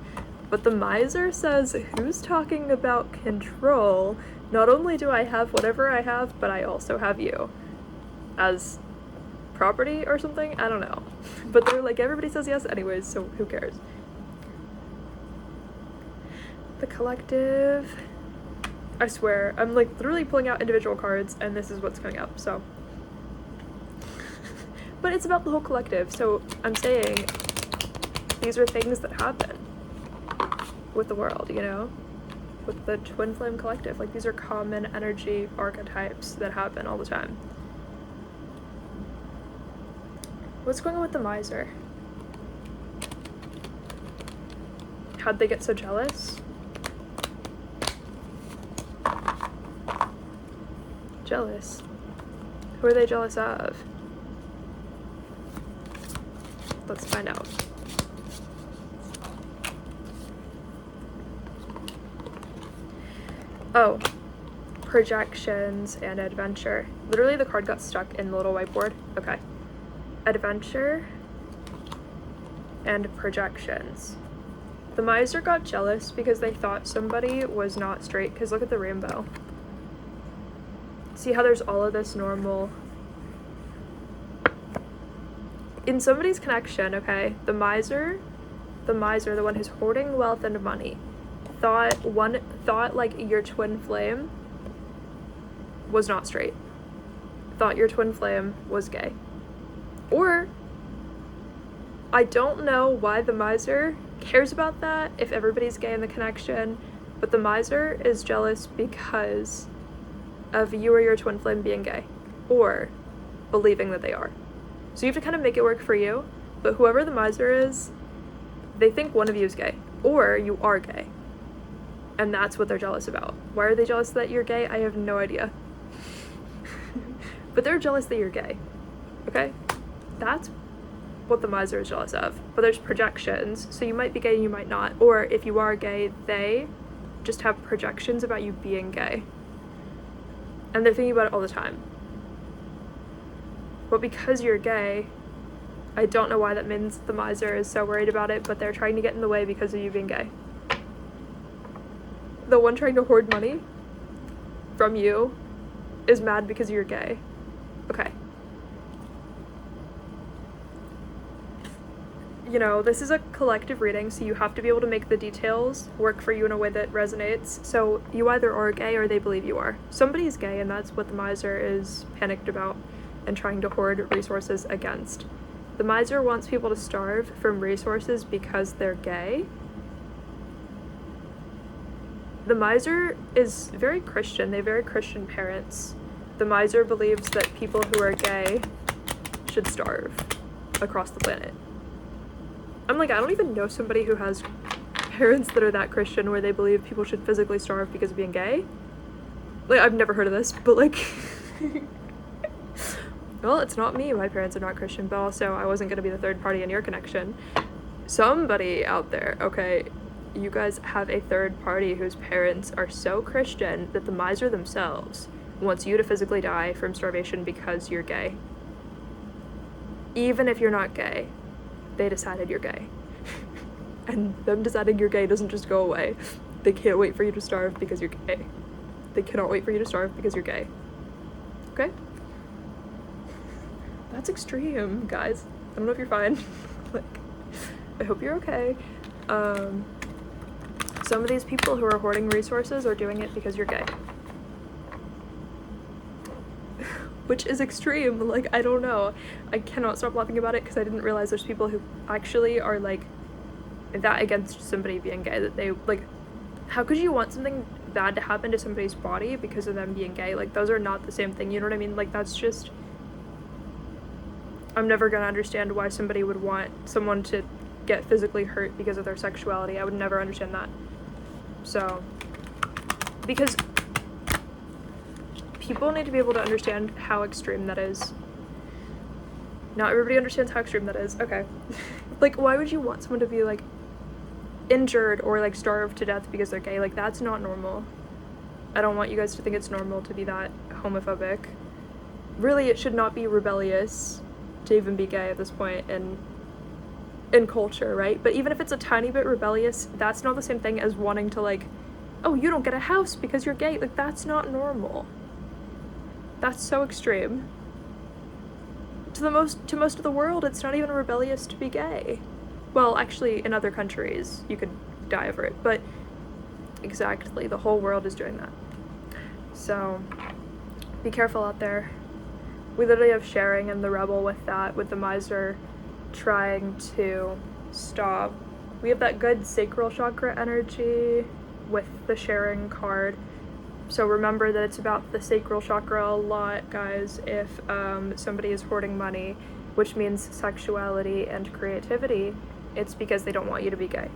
But the miser says, who's talking about control? Not only do I have whatever I have, but I also have you as property or something? I don't know. But they're like, everybody says yes anyways, so who cares? The collective. I swear, I'm like literally pulling out individual cards and this is what's coming up, so. But it's about the whole collective, so I'm saying these are things that happen with the world, you know? With the twin flame collective. Like, these are common energy archetypes that happen all the time. What's going on with the miser? How'd they get so jealous? Jealous? Who are they jealous of? Let's find out. Oh, projections and adventure. Literally the card got stuck in the little whiteboard. Okay. Adventure and projections. The miser got jealous because they thought somebody was not straight, because look at the rainbow. See how there's all of this normal. In somebody's connection, okay, the miser, the one who's hoarding wealth and money, thought like your twin flame was not straight. Thought your twin flame was gay. Or, I don't know why the miser cares about that if everybody's gay in the connection, but the miser is jealous because of you or your twin flame being gay, or believing that they are. So you have to kind of make it work for you, but whoever the miser is, they think one of you is gay, or you are gay. And that's what they're jealous about. Why are they jealous that you're gay? I have no idea. But they're jealous that you're gay, okay? That's what the miser is jealous of. But there's projections, so you might be gay and you might not. Or if you are gay, they just have projections about you being gay. And they're thinking about it all the time. But because you're gay, I don't know why that means the miser is so worried about it, but they're trying to get in the way because of you being gay. The one trying to hoard money from you is mad because you're gay. Okay. You know, this is a collective reading, so you have to be able to make the details work for you in a way that resonates. So you either are gay or they believe you are. Somebody's gay, and that's what the miser is panicked about and trying to hoard resources against. The miser wants people to starve from resources because they're gay. The miser is very Christian. They have very Christian parents. The miser believes that people who are gay should starve across the planet. I'm like, I don't even know somebody who has parents that are that Christian where they believe people should physically starve because of being gay. Like, I've never heard of this, but like well, it's not me. My parents are not Christian, but also I wasn't going to be the third party in your connection. Somebody out there, okay, you guys have a third party whose parents are so Christian that the miser themselves wants you to physically die from starvation because you're gay. Even if you're not gay, they decided you're gay. And them deciding you're gay doesn't just go away. They can't wait for you to starve because you're gay. They cannot wait for you to starve because you're gay. Okay? That's extreme, guys. I don't know if you're fine. Like, I hope you're okay. Some of these people who are hoarding resources are doing it because you're gay. Which is extreme. Like, I don't know. I cannot stop laughing about it because I didn't realize there's people who actually are, like, that against somebody being gay. That they, like, how could you want something bad to happen to somebody's body because of them being gay? Like, those are not the same thing, you know what I mean? Like, that's just... I'm never gonna understand why somebody would want someone to get physically hurt because of their sexuality. I would never understand that. So, because people need to be able to understand how extreme that is. Not everybody understands how extreme that is. Okay. Like, why would you want someone to be, like, injured or, like, starved to death because they're gay? Like, that's not normal. I don't want you guys to think it's normal to be that homophobic. Really, it should not be rebellious to even be gay at this point in culture, right? But even if it's a tiny bit rebellious, that's not the same thing as wanting to, like, oh, you don't get a house because you're gay. Like, that's not normal. That's so extreme. To most of the world, it's not even rebellious to be gay. Well, actually, in other countries, you could die over it, but exactly, the whole world is doing that. So, be careful out there. We literally have sharing and the rebel with that, with the miser trying to stop. We have that good sacral chakra energy with the sharing card. So remember that it's about the sacral chakra a lot, guys. If somebody is hoarding money, which means sexuality and creativity, it's because they don't want you to be gay.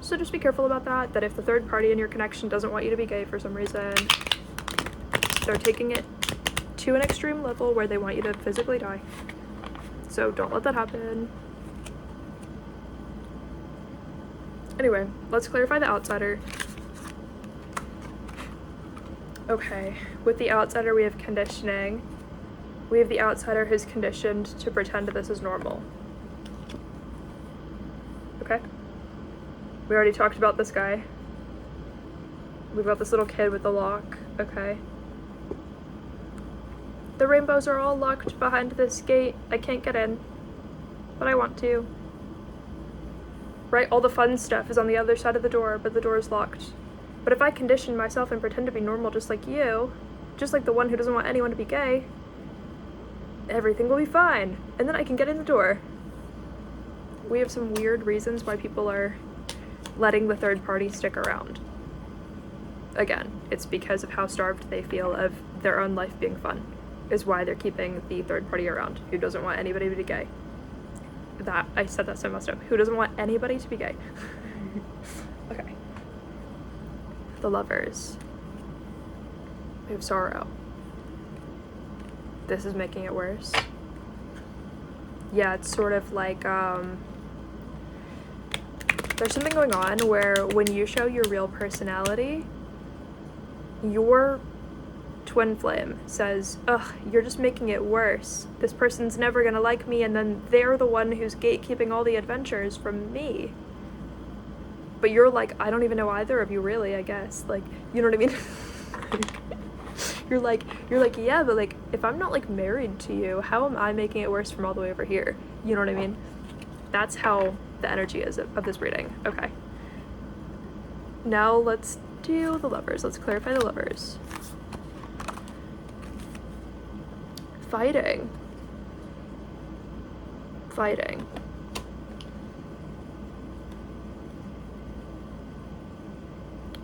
So just be careful about that, that if the third party in your connection doesn't want you to be gay for some reason, they're taking it to an extreme level where they want you to physically die. So don't let that happen. Anyway, let's clarify the outsider. Okay, with the outsider we have conditioning. We have the outsider who's conditioned to pretend this is normal. Okay? We already talked about this guy. We've got this little kid with the lock. Okay. The rainbows are all locked behind this gate. I can't get in, but I want to. Right, all the fun stuff is on the other side of the door, but the door is locked. But if I condition myself and pretend to be normal just like you, just like the one who doesn't want anyone to be gay, everything will be fine, and then I can get in the door. We have some weird reasons why people are letting the third party stick around. Again, it's because of how starved they feel of their own life being fun, is why they're keeping the third party around, who doesn't want anybody to be gay. That, I said that so messed up. Who doesn't want anybody to be gay? Okay. The lovers. We have sorrow. This is making it worse. Yeah, it's sort of like, there's something going on where when you show your real personality, your twin flame says, ugh, you're just making it worse. This person's never gonna like me, and then they're the one who's gatekeeping all the adventures from me. But you're like, I don't even know either of you really, I guess. Like, you know what I mean? You're like, yeah, but like, if I'm not like married to you, how am I making it worse from all the way over here? You know what I mean? That's how the energy is of this reading. Okay. Now let's do the lovers. Let's clarify the lovers. Fighting.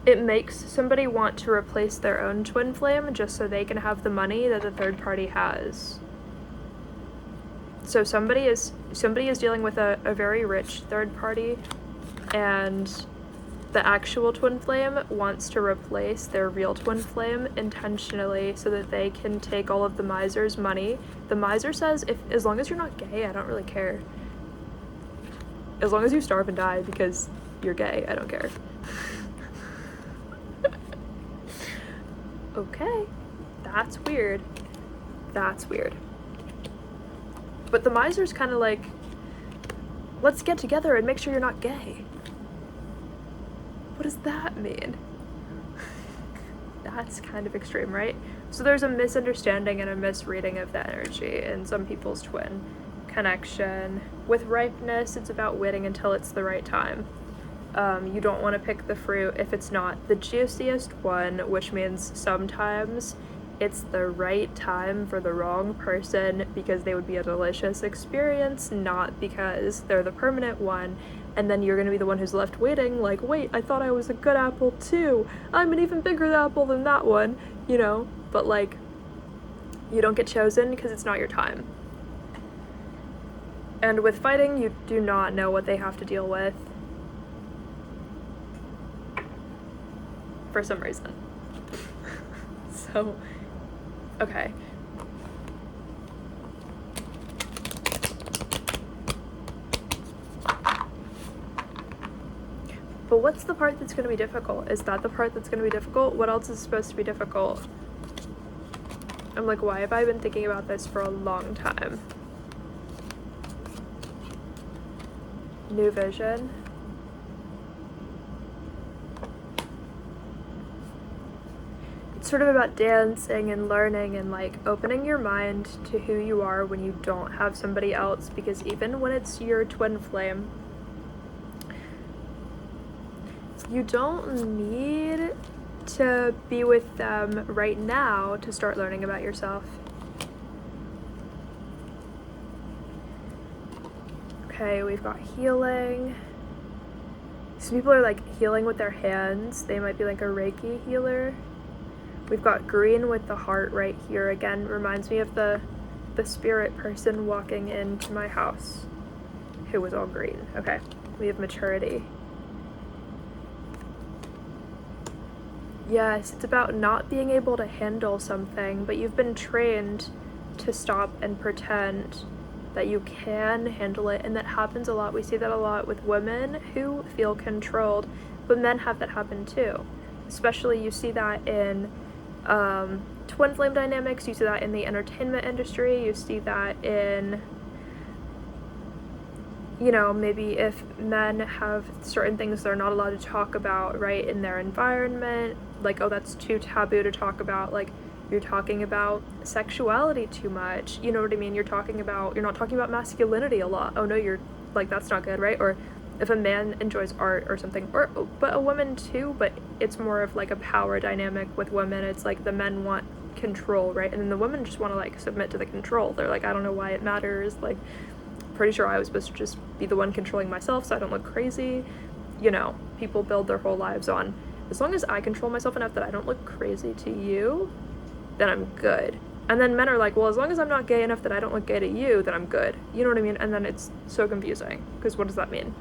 it makes somebody want to replace their own twin flame just so they can have the money that the third party has. So somebody is dealing with a very rich third party, and the actual twin flame wants to replace their real twin flame intentionally so that they can take all of the miser's money. The miser says, as long as you're not gay, I don't really care. As long as you starve and die because you're gay, I don't care. Okay, that's weird. That's weird. But the miser's kind of like, let's get together and make sure you're not gay. What does that mean? That's kind of extreme, right? So there's a misunderstanding and a misreading of the energy in some people's twin connection. With ripeness, it's about waiting until it's the right time. You don't want to pick the fruit if it's not the juiciest one, which means sometimes it's the right time for the wrong person because they would be a delicious experience, not because they're the permanent one. And then you're going to be the one who's left waiting, like, wait, I thought I was a good apple too. I'm an even bigger apple than that one, you know? But, like, you don't get chosen because it's not your time. And with fighting, you do not know what they have to deal with. For some reason. So, okay. But what's the part that's going to be difficult? Is that the part that's going to be difficult? What else is supposed to be difficult? I'm like, why have I been thinking about this for a long time? New vision. It's sort of about dancing and learning and like opening your mind to who you are when you don't have somebody else, because even when it's your twin flame, you don't need to be with them right now to start learning about yourself. Okay, we've got healing. Some people are like healing with their hands. They might be like a Reiki healer. We've got green with the heart right here. Again, reminds me of the spirit person walking into my house who was all green. Okay, we have maturity. Yes, it's about not being able to handle something, but you've been trained to stop and pretend that you can handle it, and that happens a lot. We see that a lot with women who feel controlled, but men have that happen too. Especially you see that in twin flame dynamics, you see that in the entertainment industry, you see that in, you know, maybe if men have certain things they're not allowed to talk about, right, in their environment, like, oh, that's too taboo to talk about, like, you're talking about sexuality too much, you know what I mean? You're not talking about masculinity a lot. Oh no, you're, like, that's not good, right? Or if a man enjoys art or something, but a woman too, but it's more of like a power dynamic with women. It's like the men want control, right? And then the women just want to like submit to the control. They're like, I don't know why it matters, like, pretty sure I was supposed to just be the one controlling myself so I don't look crazy. You know, people build their whole lives on, as long as I control myself enough that I don't look crazy to you, then I'm good. And then men are like, well, as long as I'm not gay enough that I don't look gay to you, then I'm good. You know what I mean? And then it's so confusing, because what does that mean?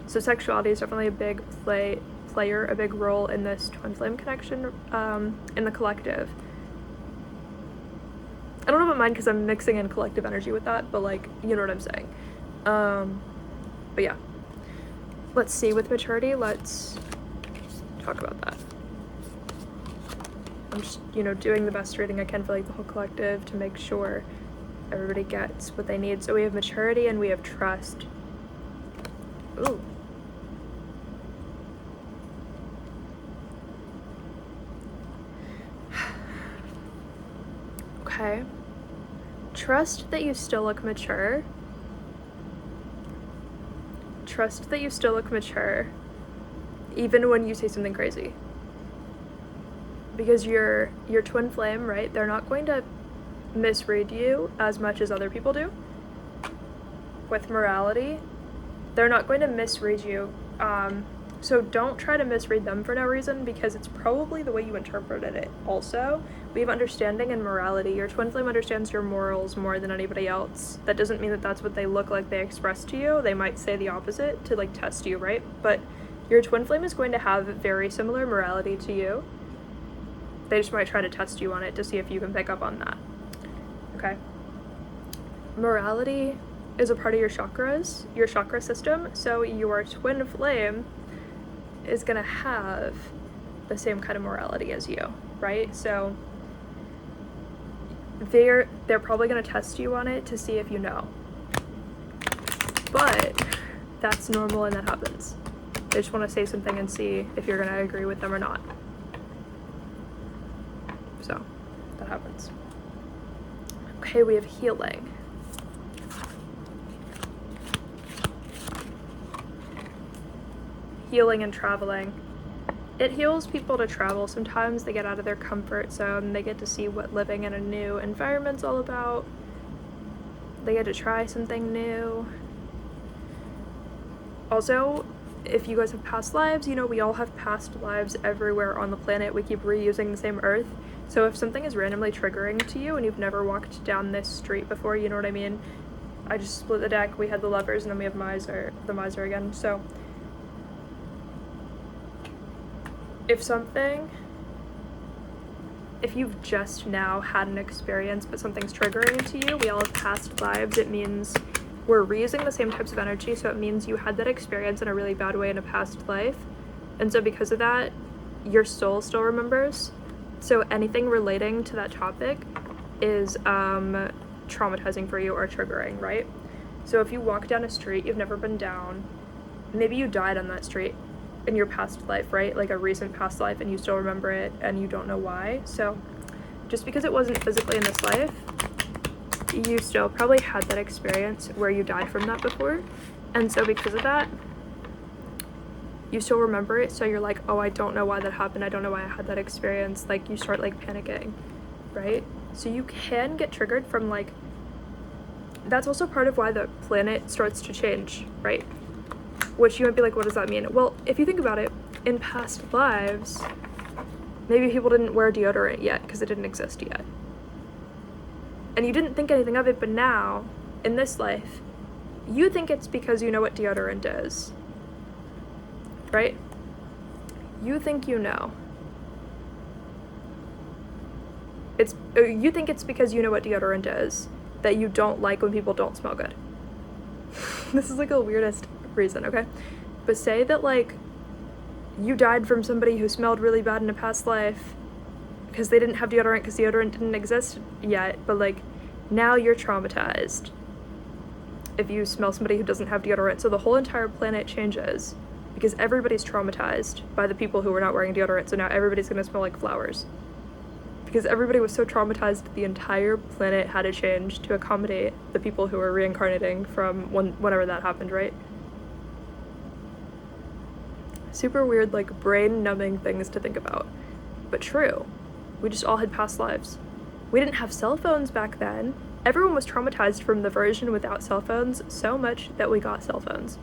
So sexuality is definitely a big player, a big role in this twin flame connection in the collective. I don't know about mine because I'm mixing in collective energy with that, but like, you know what I'm saying. But yeah, let's see, with maturity, let's talk about that. I'm just, you know, doing the best reading I can for like the whole collective to make sure everybody gets what they need. So we have maturity and we have trust. Ooh. Okay. Trust that you still look mature. Trust that you still look mature, even when you say something crazy. Because your twin flame, right? They're not going to misread you as much as other people do. With morality, they're not going to misread you So don't try to misread them for no reason, because it's probably the way you interpreted it. Also, we have understanding and morality. Your twin flame understands your morals more than anybody else. That doesn't mean that that's what they look like they express to you. They might say the opposite to like test you, right? But your twin flame is going to have very similar morality to you. They just might try to test you on it to see if you can pick up on that. Okay? Morality is a part of your chakras, your chakra system. So your twin flame is gonna have the same kind of morality as you, right? So they're probably gonna test you on it to see if you know. But that's normal and that happens. They just want to say something and see if you're gonna agree with them or not. So that happens. Okay, we have healing. Healing and traveling. It heals people to travel. Sometimes they get out of their comfort zone. They get to see what living in a new environment's all about. They get to try something new. Also, if you guys have past lives, you know, we all have past lives everywhere on the planet. We keep reusing the same earth. So if something is randomly triggering to you and you've never walked down this street before, you know what I mean? I just split the deck. We had the Lovers and then we have the Miser again. So if you've just now had an experience but something's triggering to you, we all have past lives. It means we're reusing the same types of energy, so it means you had that experience in a really bad way in a past life. And so because of that, your soul still remembers. So anything relating to that topic is traumatizing for you or triggering, right? So if you walk down a street you've never been down, maybe you died on that street in your past life, right? Like a recent past life, and you still remember it and you don't know why. So just because it wasn't physically in this life, you still probably had that experience where you died from that before. And so because of that, you still remember it. So you're like, oh, I don't know why that happened. I don't know why I had that experience. Like you start like panicking, right? So you can get triggered from like, that's also part of why the planet starts to change, right? Which you might be like, what does that mean? Well, if you think about it, in past lives, maybe people didn't wear deodorant yet because it didn't exist yet. And you didn't think anything of it, but now, in this life, you think it's because you know what deodorant is. Right? You think you know. You think it's because you know what deodorant is that you don't like when people don't smell good. This is like the weirdest reason, okay? But say that like you died from somebody who smelled really bad in a past life because they didn't have deodorant because deodorant didn't exist yet, but like now you're traumatized if you smell somebody who doesn't have deodorant. So the whole entire planet changes because everybody's traumatized by the people who were not wearing deodorant. So now everybody's gonna smell like flowers because everybody was so traumatized the entire planet had to change to accommodate the people who were reincarnating from whenever that happened, right? Super weird, like brain-numbing things to think about, but true. We just all had past lives. We didn't have cell phones back then. Everyone was traumatized from the version without cell phones so much that we got cell phones.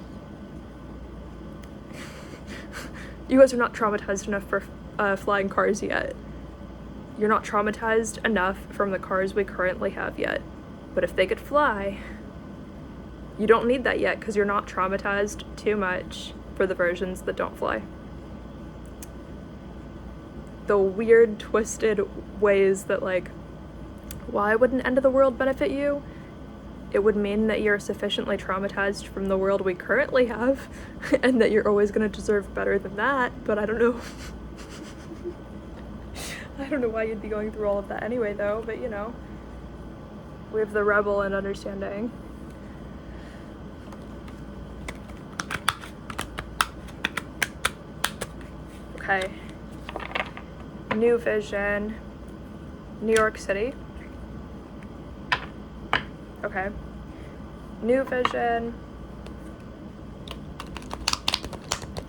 You guys are not traumatized enough for flying cars yet. You're not traumatized enough from the cars we currently have yet. But if they could fly, you don't need that yet because you're not traumatized too much for the versions that don't fly. The weird, twisted ways that like, why would an end of the world benefit you? It would mean that you're sufficiently traumatized from the world we currently have and that you're always going to deserve better than that, but I don't know. I don't know why you'd be going through all of that anyway though, but you know, we have the rebel and understanding. Okay. New vision. New York City. Okay. New vision.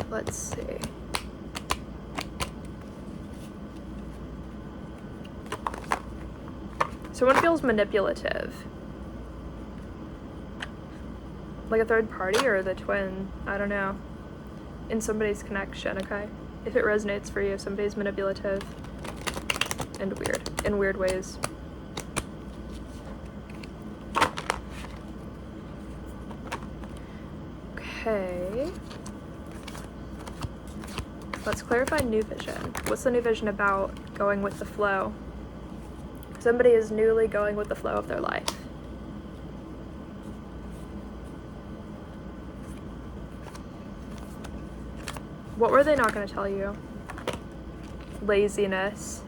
Let's see. Someone feels manipulative. Like a third party or the twin? I don't know. in somebody's connection, okay? If it resonates for you, somebody's manipulative and weird, in weird ways. Okay. Let's clarify new vision. What's the new vision about going with the flow? Somebody is newly going with the flow of their life. What were they not going to tell you? Laziness.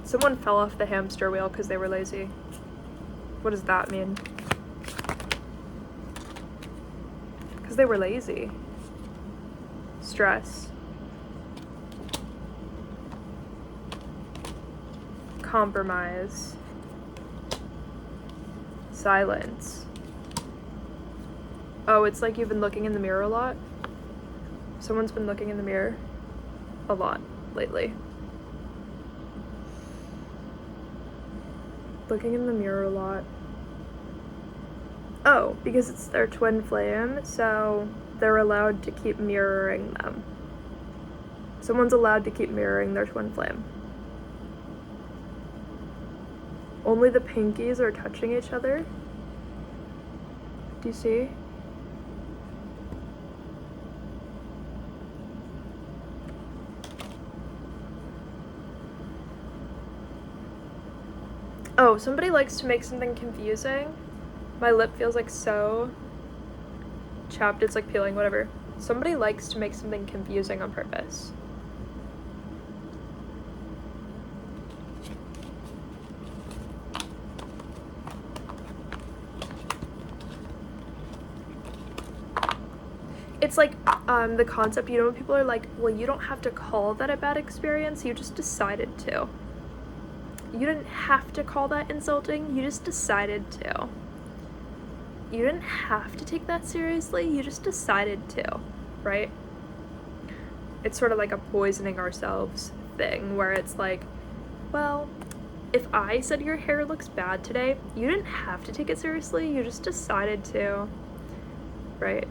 Someone fell off the hamster wheel because they were lazy. What does that mean? Because they were lazy. Stress. Compromise. Silence. Oh, it's like you've been looking in the mirror a lot. Someone's been looking in the mirror a lot lately. Looking in the mirror a lot. Oh, because it's their twin flame, so they're allowed to keep mirroring them. Someone's allowed to keep mirroring their twin flame. Only the pinkies are touching each other. Do you see? Oh, somebody likes to make something confusing. My lip feels like so chapped, it's like peeling, whatever. Somebody likes to make something confusing on purpose. It's like the concept, you know, when people are like, well, you don't have to call that a bad experience, you just decided to. You didn't have to call that insulting, you just decided to. You didn't have to take that seriously, you just decided to, right? It's sort of like a poisoning ourselves thing, where it's like, well, if I said your hair looks bad today, you didn't have to take it seriously, you just decided to, right?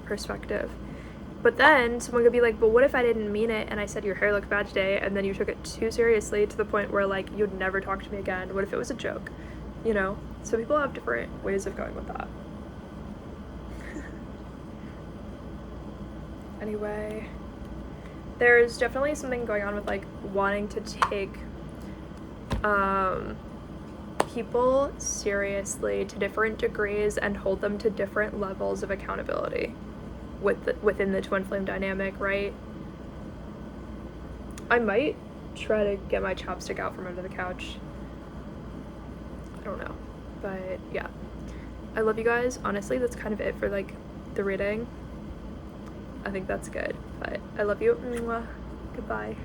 Perspective. But then someone could be like, but what if I didn't mean it and I said your hair looked bad today and then you took it too seriously to the point where like you'd never talk to me again? What if it was a joke? You know? So people have different ways of going with that. Anyway, there's definitely something going on with like wanting to take people seriously to different degrees and hold them to different levels of accountability within the twin flame dynamic, right? I might try to get my chopstick out from under the couch. I don't know, but yeah. I love you guys. Honestly, that's kind of it for like the reading. I think that's good, but I love you. Mwah. Goodbye.